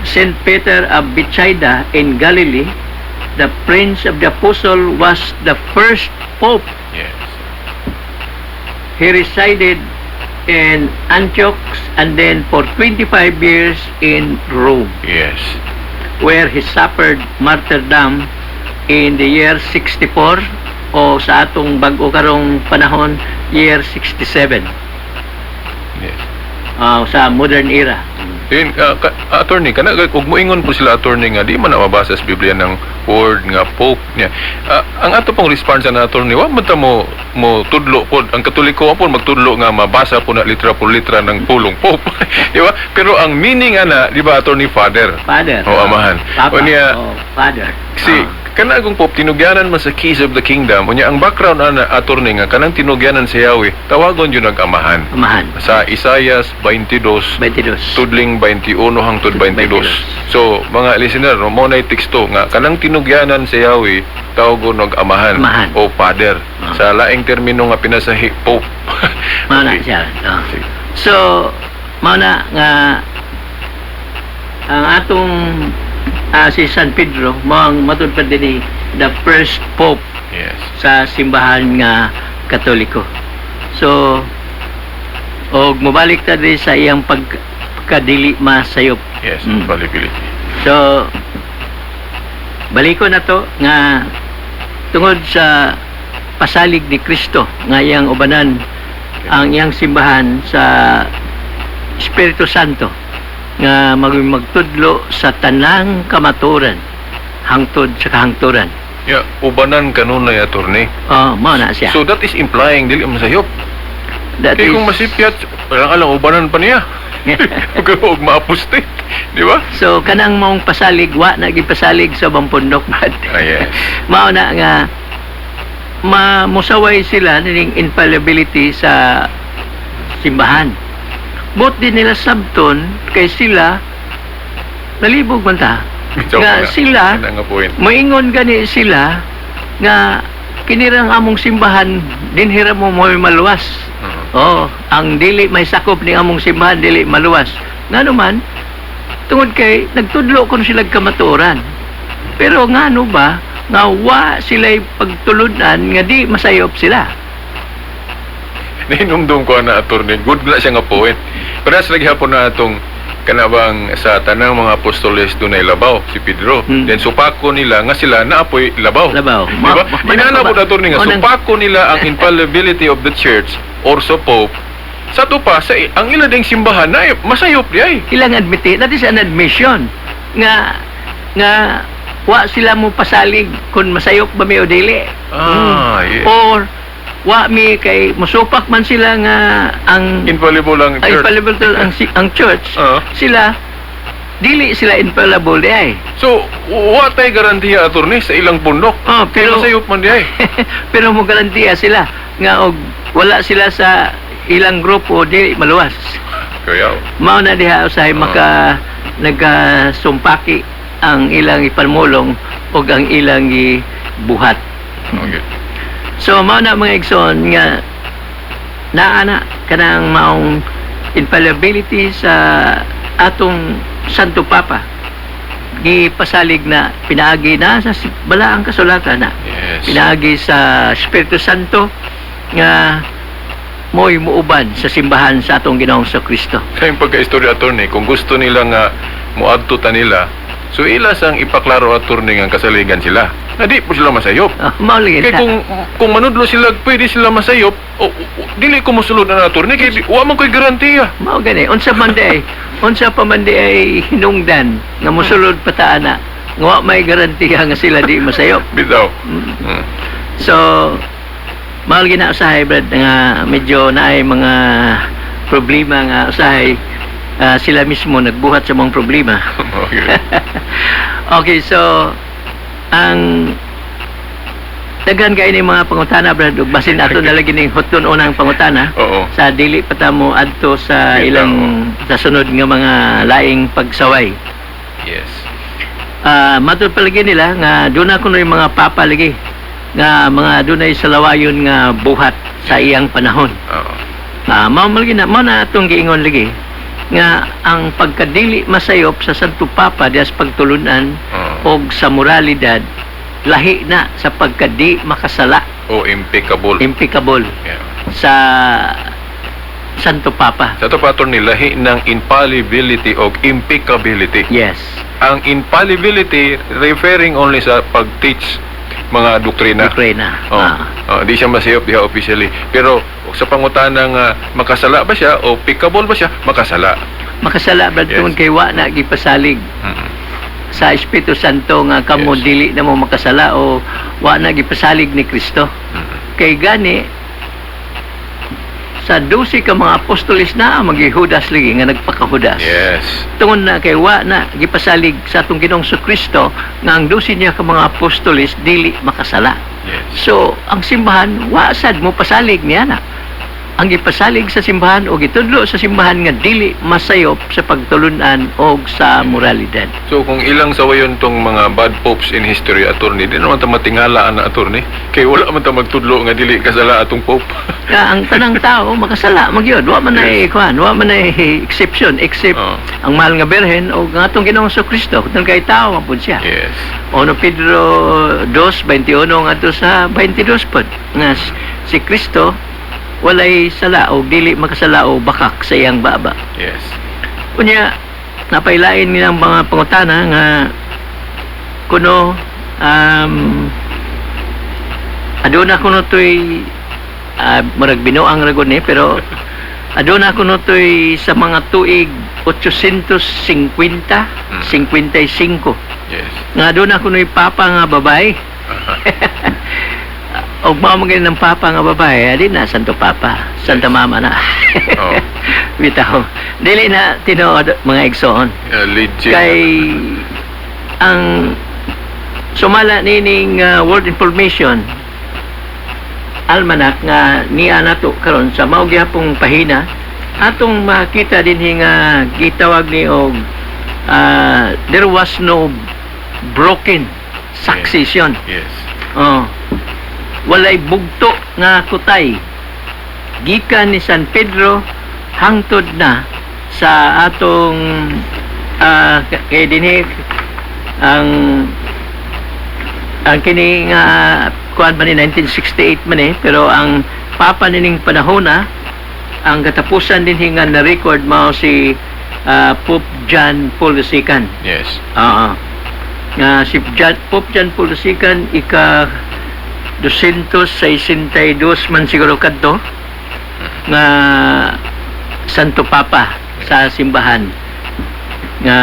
Speaker 6: St. Peter of Bethsaida in Galilee, the Prince of the Apostle was the first pope.
Speaker 2: Yes.
Speaker 6: He resided in Antioch and then for 25 years in Rome,
Speaker 2: Yes.
Speaker 6: where he suffered martyrdom in the year 64 o sa atong bag-o karong panahon year 67
Speaker 2: Yes.
Speaker 6: sa modern era.
Speaker 2: Then, attorney, ug moingon po sila, attorney, nga di man na mabasa sa Biblia ng word nga Pope niya. Ang ato pong response na, attorney, wa man ta mo tudlo po, ang Katoliko po magtudlo nga mabasa po na litra por litra ng pulong Pope. Di ba? Pero ang meaning ana, di ba, attorney, Father?
Speaker 6: Father.
Speaker 2: O amahan.
Speaker 6: Papa.
Speaker 2: O niya,
Speaker 6: Father.
Speaker 2: si kana akong Pope tinugyanan man sa keys of the kingdom. Unya ang background ana, attorney, nga kanang tinugyanan sa Yahweh, tawagon yun ang amahan.
Speaker 6: Amahan.
Speaker 2: Sa Isaias 22
Speaker 6: 22.
Speaker 2: tudling 21 hangtod 22. So, mga listener, mo na teksto nga kanang tinugyanan sa Yahweh tawagon og amahan,
Speaker 6: Amahan.
Speaker 2: o Father. Sa laing termino nga pinasahi Pope.
Speaker 6: Mao na siya.
Speaker 2: Sige.
Speaker 6: So, mao na nga ang atong si San Pedro mao ang matud pa dinhi the first pope
Speaker 2: Yes.
Speaker 6: sa simbahan nga Katoliko. So, og mobalik ta diri sa iyang pagkadili masayop.
Speaker 2: Yes,
Speaker 6: Mm.
Speaker 2: infallibility.
Speaker 6: So, baliko na to nga tungod sa pasalig ni Kristo nga iyang ubanan ang iyang simbahan sa Espiritu Santo nga magtudlo sa tanang kamaturan hangtod sa kahangturan.
Speaker 2: Yeah, ubanan kanunay, attorney.
Speaker 6: Mao na siya.
Speaker 2: So that is implying dili masayop.
Speaker 6: That
Speaker 2: Kaya
Speaker 6: is-
Speaker 2: kung masipyat, alang ubanan pa niya. Huwag maapostate. Di ba?
Speaker 6: So kanang maong pasalig wa na gipasalig sa bampundok bad.
Speaker 2: Yes.
Speaker 6: Mao na nga musaway sila ning infallibility sa simbahan. Bot din nila sabton kay sila nalibog man ta.
Speaker 2: Bitaw
Speaker 6: Nga
Speaker 2: na.
Speaker 6: sila
Speaker 2: Ano nga point?
Speaker 6: moingon gani sila nga kinirang among simbahan dinhira mo maluwas. Oh, ang dili may sakop ni among simbahan dili maluwas. Ngano man tungod kay nagtudlo kon sila kamaturan. Pero ngano ba nga wa sila pagtuludan nga di masayop sila.
Speaker 2: Nahinumdum ko na, attorney. Good na siya nga point. Paras lagi hapon na itong kanabang sa tanang mga apostoles doon ay labaw, si Pedro. Then supako nila nga sila naapoy labaw.
Speaker 6: Labaw.
Speaker 2: Di ba? Inana po na, attorney, nga supako nila ang infallibility of the church or sa Pope. Sa to pa, ang ila ding simbahan na masayop di ay.
Speaker 6: Ilang admit, that is an admission nga wa sila mo pasalig kung masayop ba may o dili.
Speaker 2: Yes.
Speaker 6: Or wa mi kay musupak man sila nga ang
Speaker 2: Infallible ang
Speaker 6: ay
Speaker 2: church.
Speaker 6: infallible to ang church. Sila dili sila infallible di ay.
Speaker 2: So, what ay garantiya, attorney, sa ilang pundok?
Speaker 6: Pero
Speaker 2: Masayop man di ay.
Speaker 6: pero mo garantiya sila nga og wala sila sa ilang grupo di maluwas.
Speaker 2: Kaya,
Speaker 6: Mao na diha usahay maka nagasumpaki ang ilang ipalmulong ug ang ilang buhat.
Speaker 2: okay.
Speaker 6: So mao na mga igsoon nga naana kanang maong infallibility sa atong Santo Papa gipasalig na pinaagi na sa balaang kasulatan na
Speaker 2: Yes.
Speaker 6: pinaagi sa Espiritu Santo nga mo'y muuban sa simbahan sa atong Ginoong Kristo.
Speaker 2: Sa yung pagka-istorya, attorney, kung gusto nila nga muadto ta nila, so ila sang ipaklaro, attorney, nga kasaligan sila. Na di po sila masayop.
Speaker 6: Mao lagi
Speaker 2: Kaya kung manudlo sila, pwede sila masayop, dili ko musulod na, attorney, kaya wa man ko'y garantiya.
Speaker 6: mao gani unsa pa man di ay hinungdan nga mosulod pataana nga wa may garantiya nga sila di masayop.
Speaker 2: Bitaw.
Speaker 6: So mahal gina usahay Brad nga medyo naay mga problema nga usahay sila mismo nagbuhat sa mga problema.
Speaker 2: Okay.
Speaker 6: Okay, so ang daghan kay ni mga pangutana Brad ug basin ato na lagi ning hutton unang pangutana
Speaker 2: Oo.
Speaker 6: sa dili pa ta mo adto sa
Speaker 2: Kita,
Speaker 6: ilang sa sunod nga mga laing pagsaway.
Speaker 2: Yes.
Speaker 6: Matod palagi nila nga doon ako yung mga papa lagi nga mga dunay salawayon nga buhat sa iyang panahon.
Speaker 2: Oo.
Speaker 6: Mao na atong giingon lagi nga ang pagkadili masayop sa Santo Papa dias pagtulunan
Speaker 2: Oo.
Speaker 6: og sa moralidad lahi na sa pagkadi makasala
Speaker 2: O impeccable.
Speaker 6: impecable
Speaker 2: Yeah.
Speaker 6: sa Santo Papa.
Speaker 2: Sa ito patron ni lahi ng infallibility o impeccability.
Speaker 6: Yes.
Speaker 2: Ang infallibility referring only sa pag-teach mga doktrina.
Speaker 6: Ukraina.
Speaker 2: Di siya masayop diha officially. Pero sa pangutana nga makasala ba siya o pickable ba siya? Makasala.
Speaker 6: Makasala Brad
Speaker 2: Yes.
Speaker 6: tungod kay wa na gipasalig
Speaker 2: Mm-mm.
Speaker 6: sa Espiritu Santo nga kamo
Speaker 2: Yes.
Speaker 6: dili na mo makasala o wa na gipasalig ni Kristo.
Speaker 2: Mm-mm.
Speaker 6: Kay gani sa 12 ka mga apostolis na maghihudas lagi nga nagpakahudas.
Speaker 2: Yes.
Speaker 6: Tungod na kay wa na gipasalig sa atong Ginoong Kristo nga ang 12 niya ka mga apostolis dili makasala.
Speaker 2: Yes.
Speaker 6: So ang simbahan wa sad mo pasalig niya na. Ang gipasalig sa simbahan o gitudlo sa simbahan nga dili masayop sa pagtulunan o sa moralidad.
Speaker 2: So kung ilang sawayon tong mga bad popes in history, attorney, di naman ta matingalaan na attorney. Kay wala man ta magtudlo nga dili kasala atong pope.
Speaker 6: Kaya ang tanang tao makasala magyud wa man ay kuan wa man ay exception except
Speaker 2: Oo.
Speaker 6: ang mahal nga berhen o nga atong Ginoong Kristo kung kay tao man pud siya.
Speaker 2: Yes.
Speaker 6: Ono Pedro 2:21 ngadto sa 22 pod nga si Kristo walay sala o dili makasala o bakak sa iyang baba.
Speaker 2: Yes.
Speaker 6: Unya napailain nilang mga pangutana nga kuno aduna kuno toy murag binuang ragon ni pero aduna kuno toy sa mga tuig 850 55
Speaker 2: Yes.
Speaker 6: nga aduna kuno papa nga babay og mao man ng papa nga babae adi na Santo Papa Santa Mama na.
Speaker 2: Oo.
Speaker 6: Bitaw dili na tinuod mga igsoon
Speaker 2: Legit.
Speaker 6: kay ang sumala nining World Information Almanac nga niya nato karon sa mao gyapong pahina atong makita dinhi nga gitawag ni og there was no broken succession.
Speaker 2: Yes.
Speaker 6: Walay bugto nga kutay gikan ni San Pedro hangtod na sa atong kay dinhi ang kini nga kuan man ni 1968 man pero ang papa nining panahon na ang katapusan dinhi nga na record mao si Pope John Paul II.
Speaker 2: Yes.
Speaker 6: Nga si Pope John Paul II ika 262 man siguro kadto nga Santo Papa sa simbahan nga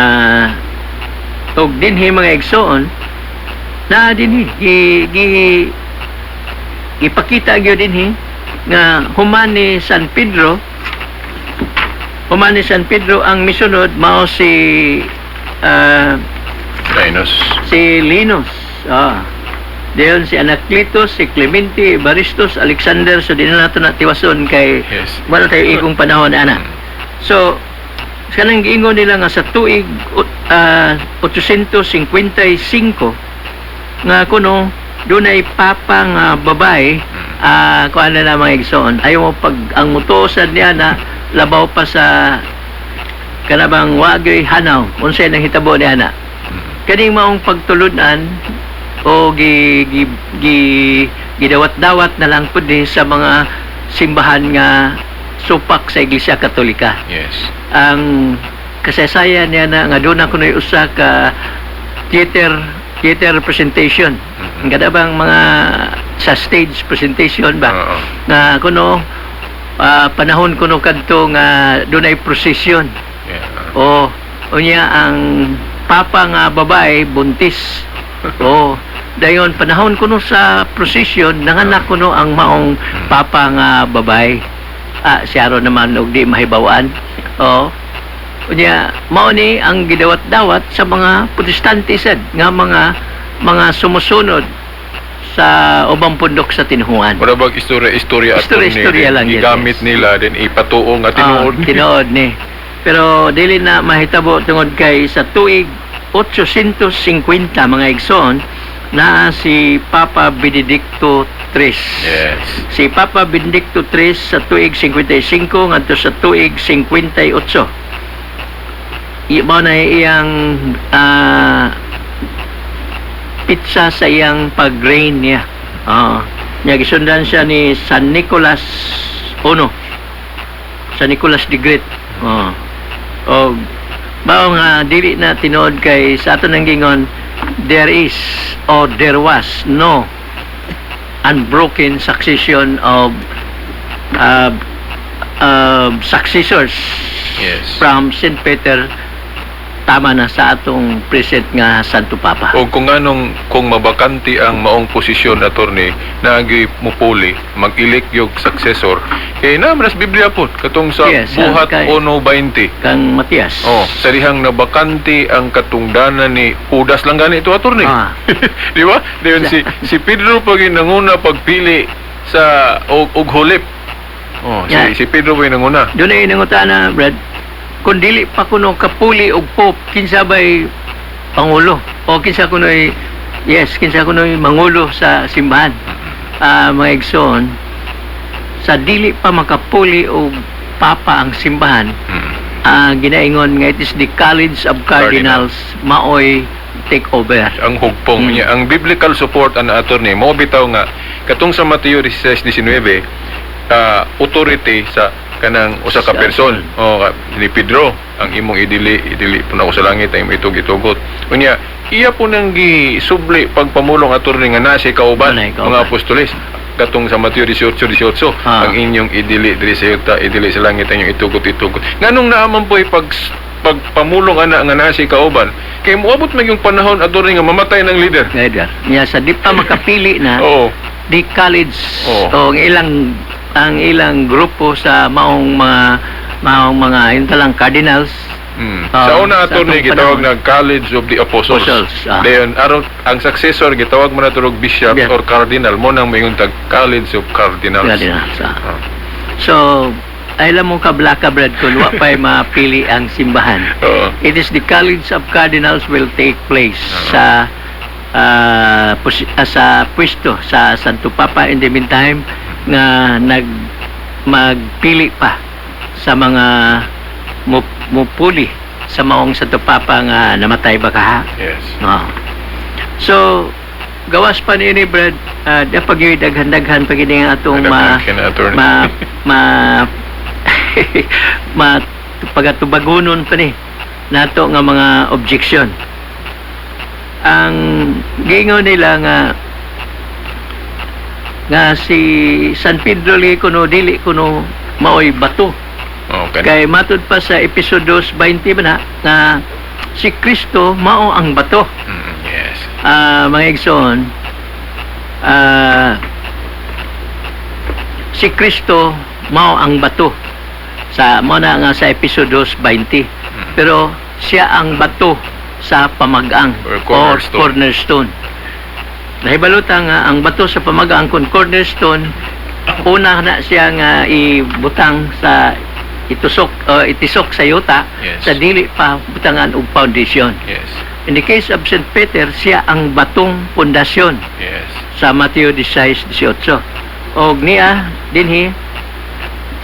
Speaker 6: og dinhi mga igsoon na dinhi ipakita gyud dinhi nga human ni San Pedro ang misunod mao si Linus. Dayon si Anacletus, si Clemente, Evaristus, Alexander, so di na nato natiwason kay
Speaker 2: Yes.
Speaker 6: wala tayo igong panahon ana. So kanang giingon nila nga sa tuig 855 nga kuno dunay papa nga babae kuan na mga igsoon ayo mo pag ang mutuosan niya na labaw pa sa kanabang wagay hanaw unsay nang hitabo niya na kaning maong pagtulunan o gidawat-dawat na lang pud sa mga simbahan nga supak sa Iglesia Katolika.
Speaker 2: Yes.
Speaker 6: Ang kasaysayan niya na nga doon ako na usa ka theater presentation. Ang kada bang mga sa stage presentation ba?
Speaker 2: Oo.
Speaker 6: Na kuno panahon kuno kadto nga doon ay procession.
Speaker 2: Yeah.
Speaker 6: O unya ang papa nga babae buntis. Dayon panahon kuno sa prosesyon nanganak kuno ang maong papa nga babay. Siya ron naman og di mahibawaan. O unya mao ni ang gidawat-dawat sa mga protestante sad nga mga sumusunod sa ubang pundok sa tinhuan.
Speaker 2: Wala bang istorya
Speaker 6: Istorya lang yan,
Speaker 2: gigamit
Speaker 6: yes.
Speaker 2: nila din ipatuong at tinuod.
Speaker 6: Tinuod ni. Pero dili na mahitabo tungod kay sa tuig 850 mga igsoon na si Papa Benedicto III.
Speaker 2: Yes.
Speaker 6: Si Papa Benedicto III sa tuig 55 ngadto sa tuig 58. Iba na iyang pizza sa iyang pag-reign niya. Niya gisundan siya ni San Nicolas I. San Nicolas the Great. O bao nga dili na tinuod kay sa aton ang gingon there is or there was no unbroken succession of successors
Speaker 2: Yes.
Speaker 6: from St. Peter. Tama na sa atong present nga Santo Papa.
Speaker 2: O kung mabakanti ang maong posisyon attorney nagi mupuli mag-elect yung successor kay naman sa Biblia po katong sa
Speaker 6: Yes,
Speaker 2: buhat
Speaker 6: kay-
Speaker 2: 1:20.
Speaker 6: Kang Matias.
Speaker 2: Sa dihang nabakanti ang katungdanan ni Judas lang gani ito attorney. Di ba? Diyon si Pedro pag nanguna pagpili sa og hulip.
Speaker 6: Yeah.
Speaker 2: Si Pedro pa nanguna.
Speaker 6: Doon ay nangutana, Brad, kung dili pa kuno kapuli og pope, kinsa ba'y pangulo? O kinsa kuno'y, kinsa kuno'y mangulo sa simbahan? Mga igsoon, sa dili pa makapuli og papa ang simbahan, ginaingon nga it is the College of Cardinals maoy take over.
Speaker 2: Ang hugpong niya, ang biblical support an attorney mo bitaw nga katong sa Mateo 16:19 authority sa kanang usa ka
Speaker 6: Sa
Speaker 2: person ni Pedro ang imong idili po na sa langit ay itug-itugot unya iya po nang gisubli pagpamulong attorney nga nasi kauban
Speaker 6: Nay,
Speaker 2: mga
Speaker 6: kauban.
Speaker 2: apostoles katong sa Mateo 18:18 ang inyong idili diri sa yuta idili sa langit ang inyong itugot-itugot nganong naaman po pagpamulong ana nga nasi kauban kay moabot man yung panahon attorney nga mamatay ng leader.
Speaker 6: Edgar. Niya sa di pa makapili na
Speaker 2: Oo.
Speaker 6: di college
Speaker 2: Oo.
Speaker 6: o ang ilang grupo sa maong mga yun talang cardinals.
Speaker 2: Sa una
Speaker 6: sa
Speaker 2: attorney
Speaker 6: atong
Speaker 2: gitawag
Speaker 6: panahon.
Speaker 2: na College of the Apostles. Dayon aron ang successor gitawag mo na turog bishop
Speaker 6: Yeah.
Speaker 2: or cardinal mo nang mayong tag College of Cardinals.
Speaker 6: Cardinals. So, alam mo ka-blaka bread kung wa pa'y mapili ang simbahan.
Speaker 2: Oo.
Speaker 6: It is the College of Cardinals will take place sa pwesto sa Santo Papa in the meantime nga magpili pa sa mga mupuli sa maong Santo Papa nga namatay baka.
Speaker 2: Yes.
Speaker 6: So gawas pa ni Brad dapat gyud daghan-daghan pag ini ang atong pagatubagonon pa ni nato nga mga objection. Ang gingon nila nga si San Pedro kuno dili kuno maoy bato.
Speaker 2: Okay.
Speaker 6: Kay matud pa sa episodos 20 ba na nga si Kristo mao ang bato.
Speaker 2: Yes.
Speaker 6: Mga igsoon, si Kristo mao ang bato sa muna nga sa episodos 20. Pero siya ang bato sa pamagang
Speaker 2: Or
Speaker 6: or cornerstone. Nahibaluta nga ang bato sa pamagang kon cornerstone una na siya nga ibutang sa itisok sa yuta.
Speaker 2: Yes.
Speaker 6: Sa dili pa butangan og foundation.
Speaker 2: Yes.
Speaker 6: In the case of St. Peter, siya ang batong pundasyon
Speaker 2: Yes.
Speaker 6: sa Mateo 16:18. O niya dinhi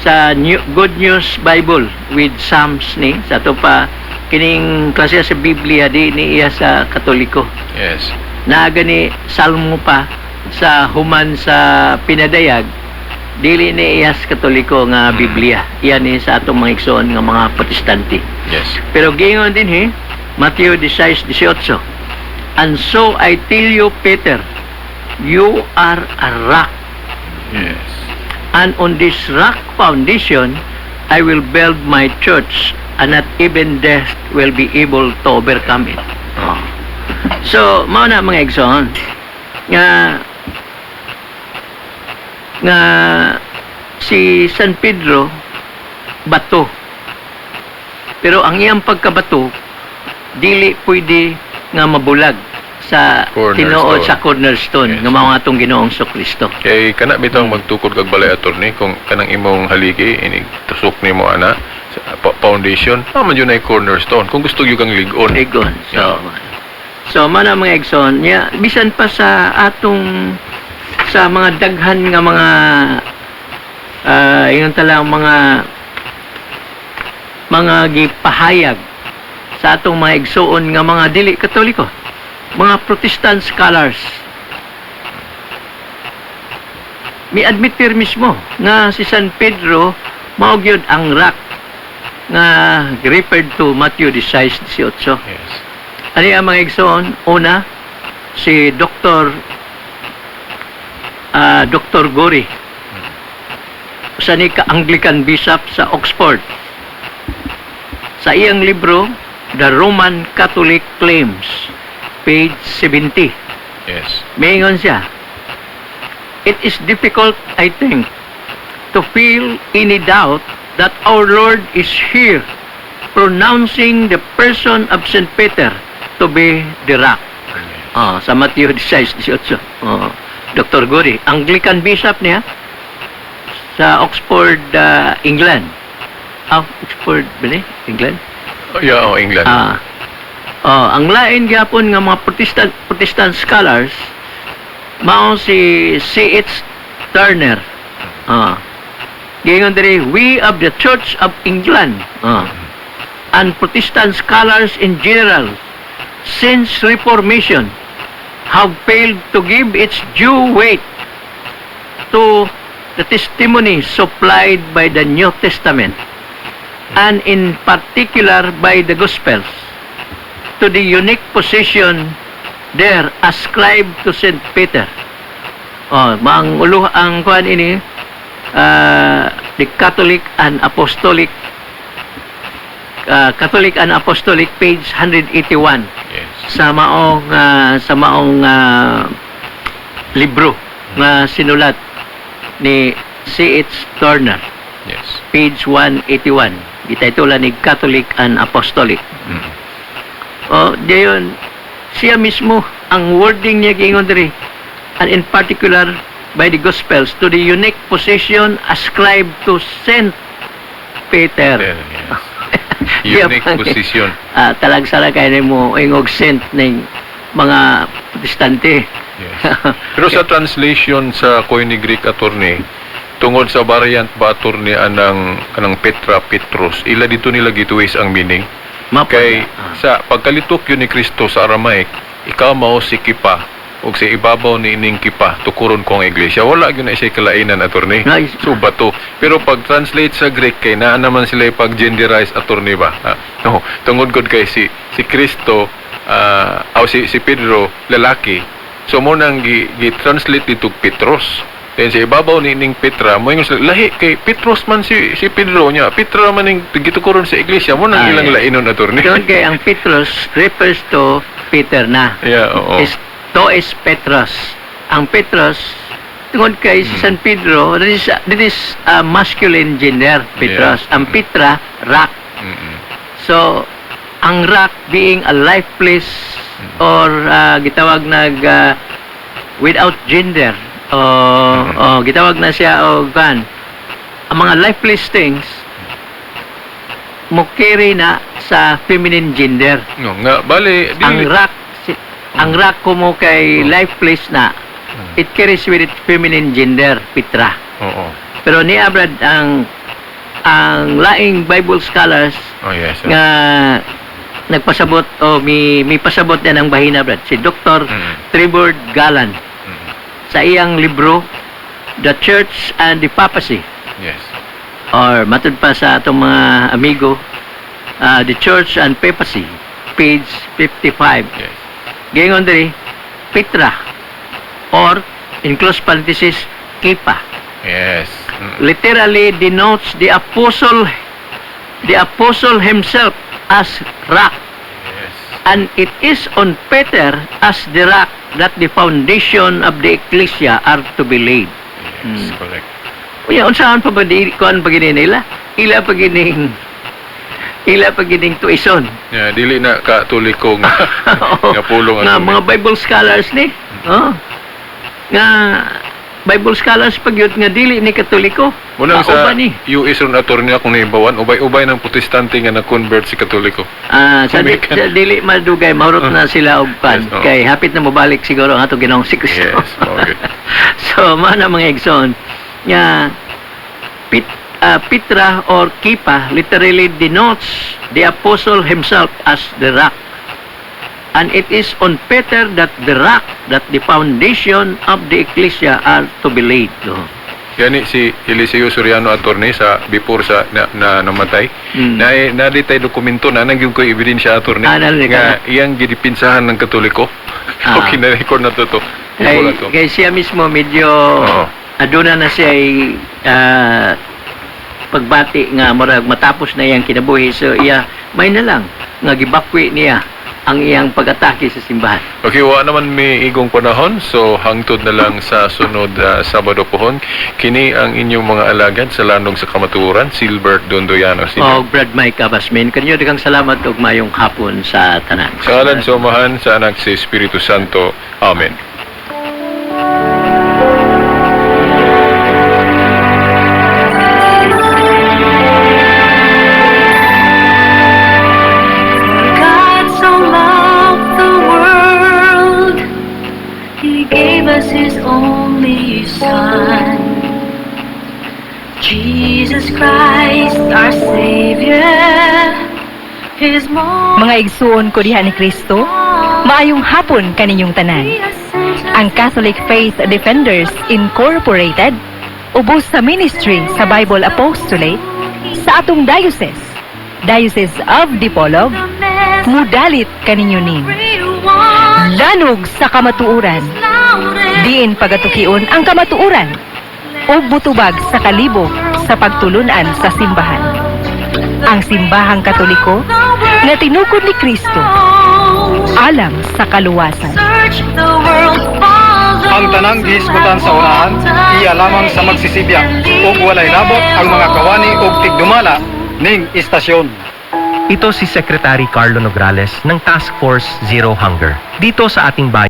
Speaker 6: sa Good News Bible with Psalms ni sa to pa kining klase sa Biblia di niya sa Katoliko.
Speaker 2: Yes.
Speaker 6: Naaga ni Salmo pa sa human sa pinadayag dili niya sa Katoliko nga Biblia. Iyan ni sa atong mga igsoon nga mga protestante.
Speaker 2: Yes.
Speaker 6: Pero gingon din Mateo 16:18. And so I tell you, Peter, you are a rock.
Speaker 2: Yes.
Speaker 6: And on this rock foundation, I will build my church, and not even death will be able to overcome it. So, mao na mga igsoon. nga si San Pedro bato. Pero ang iyang pagkabato dili pwede nga mabulag sa
Speaker 2: Cornerstone.
Speaker 6: tinuod sa cornerstone
Speaker 2: Yes.
Speaker 6: nga mao nga atong Ginoong Kristo.
Speaker 2: Kay kana bitaw magtukod kag balay attorney kung kanang imong haligi inig tusok nimo ana sa foundation, man yun ay cornerstone. Kung gusto gyud kang ligon.
Speaker 6: Egon.
Speaker 2: Yeah.
Speaker 6: So mana mga Egson, bisan pa sa atong sa mga daghan nga mga ingon talang mga gipahayag sa atong mga igsoon nga mga dili Katoliko, mga Protestant scholars. Mi-admitir mismo nga si San Pedro mao gyud ang rock nga referred to Matthew 16:18.
Speaker 2: Yes.
Speaker 6: Ano ang mga igsoon? Una, si Dr. Gori. Usa ni ka-Anglican bishop sa Oxford. Sa iyang libro, The Roman Catholic Claims, page 70.
Speaker 2: Yes.
Speaker 6: Maingon siya, "It is difficult, I think, to feel any doubt that our Lord is here, pronouncing the person of St. Peter to be the rock." Sa Matthew 16:18. Dr. Gori, Anglican bishop niya sa Oxford, England. Oxford, bali? England?
Speaker 2: England.
Speaker 6: Ang lain gyapon nga mga Protestant scholars mao si C.H. Turner. Gingon diri, "We of the Church of England and Protestant scholars in general since Reformation have failed to give its due weight to the testimony supplied by the New Testament, and in particular by the Gospels, to the unique position there ascribed to St. Peter." Ang kuan ini, the Catholic and Apostolic page 181
Speaker 2: Yes.
Speaker 6: sa maong libro nga sinulat ni C.H. Turner,
Speaker 2: Yes.
Speaker 6: page 181, gitaytulan ni Catholic and Apostolic. Dayon siya mismo ang wording niya gingon diri, and in particular by the Gospels, to the unique position ascribed to Saint Peter.
Speaker 2: Yes. Unique position.
Speaker 6: Talagsara kay mo ingog saint ning mga Protestante.
Speaker 2: Yes. Pero sa translation sa Koine Greek attorney, tungod sa variant ba attorney anang Petra Petrus, ila dito nila gituwis ang meaning. Kay sa pagkalitok yun ni Kristo sa Aramaic, ikaw mao si Kipa ug sa ibabaw ni ining Kipa tukuron ko ang iglesia. Wala gyud na siya kalainan attorney.
Speaker 6: Nice.
Speaker 2: So bato. Pero pag translate sa Greek kay naa naman sila pag genderize attorney ba. No, tungod gud kay si Kristo si Pedro lalaki. So mo nang gi-translate dito Petros. Then sa ibabaw ni ining Petra, mo yung lahi kay Petros man si Pedro niya. Petra man ning gitukuron sa iglesia. Mo nang ilang lainon attorney.
Speaker 6: Doon kay ang Petros refers to Peter na.
Speaker 2: Yeah, oo.
Speaker 6: To is Petros. Ang Petros, tungod kay si San Pedro, this is masculine gender, Petros.
Speaker 2: Yeah.
Speaker 6: Ang Petra, rock. So, ang rock being a lifeless or gitawag without gender. Gitawag na siya ang mga lifeless things mo carry na sa feminine gender.
Speaker 2: No, nga bali
Speaker 6: Ang rock ko mo kay lifeless na, it carries with it feminine gender, Petra.
Speaker 2: Oo.
Speaker 6: Pero ni Brad, ang laing Bible scholars
Speaker 2: Yes.
Speaker 6: nga nagpasabot o may pasabot na ng bahina, Brad, si Dr. Trevor Galland sa iyang libro The Church and the Papacy,
Speaker 2: Yes.
Speaker 6: or matod pa sa atong mga amigo, The Church and Papacy, page 55.
Speaker 2: Yes.
Speaker 6: Gingon diri, Petra, or in close parenthesis, Kipa,
Speaker 2: Yes.
Speaker 6: literally denotes the apostle himself as rock.
Speaker 2: Yes.
Speaker 6: And it is on Peter as the rock that the foundation of the ecclesia are to be laid.
Speaker 2: Yes, correct.
Speaker 6: Unya, unsahan pa ba di kuan pagini nila? Ila pagining tuison.
Speaker 2: Yeah, dili na katoliko nga, nga pulong
Speaker 6: Nga
Speaker 2: attorney.
Speaker 6: mga Bible scholars ni. Oh. Nga Bible scholars pagyud nga dili ni Katoliko.
Speaker 2: Munang sa
Speaker 6: Mauban ni.
Speaker 2: US ron attorney akong naimbawan, ubay-ubay ng protestante nga na-convert si Katoliko.
Speaker 6: Sa
Speaker 2: Kumikan.
Speaker 6: dili madugay mahurot na sila og pan
Speaker 2: Yes, oo.
Speaker 6: kay hapit na mobalik siguro ang atong Ginoong si Kristo.
Speaker 2: Yes, okay.
Speaker 6: So mana mga igsoon nga Petra or Kipa literally denotes the apostle himself as the rock. And it is on Peter that the rock, that the foundation of the ecclesia are to be laid. No?
Speaker 2: Yani si Eliseo Soriano attorney sa before sa na namatay.
Speaker 6: Mm.
Speaker 2: Na tay dokumento na nang ko ebidensya attorney
Speaker 6: Narinig
Speaker 2: nga
Speaker 6: ka
Speaker 2: iyang gidipinsahan ng Katoliko.
Speaker 6: Ah.
Speaker 2: Okay na record na to.
Speaker 6: Kay siya mismo medyo
Speaker 2: Oo.
Speaker 6: aduna na siya pagbati nga murag matapos na iyang kinabuhi. So iya may na lang nga gibakwi niya ang iyang pag-atake sa simbahan.
Speaker 2: Okay, wa naman may igong panahon. So, hangtod na lang sa sunod Sabado pohon. Kini ang inyong mga alagad sa landong sa kamaturan, Silbert Dondoyano.
Speaker 6: O Brad Mike Abasmin, kanyo daghang salamat ug mayong hapon sa tanan.
Speaker 2: Sa ngalan sa Amahan, sa Anak, sa Espiritu Santo. Amen.
Speaker 4: God so loved the world, He gave us His only Son. Jesus Christ, our Savior, His more.
Speaker 5: Mga igsuon ko diha ni Kristo, maayong hapon kaninyong tanan. Ang Catholic Faith Defenders Incorporated, ubos sa ministry sa Bible Apostolate, sa atong Diocese of Dipolog, mudalit kaninyo nin. Lanog sa kamatuuran, diin pagatukion ang kamatuuran, o butubag sa kalibog sa pagtulunan sa simbahan. Ang simbahang Katoliko nga tinukod ni Kristo, alam sa kaluwasan.
Speaker 3: Ang tanang gihisgutan sa unahan, iya lamang sa magsisibya, ug walay labot ang mga kawani ug tigdumala ning istasyon.
Speaker 7: Ito si Secretary Carlo Nograles ng Task Force Zero Hunger dito sa ating bayan.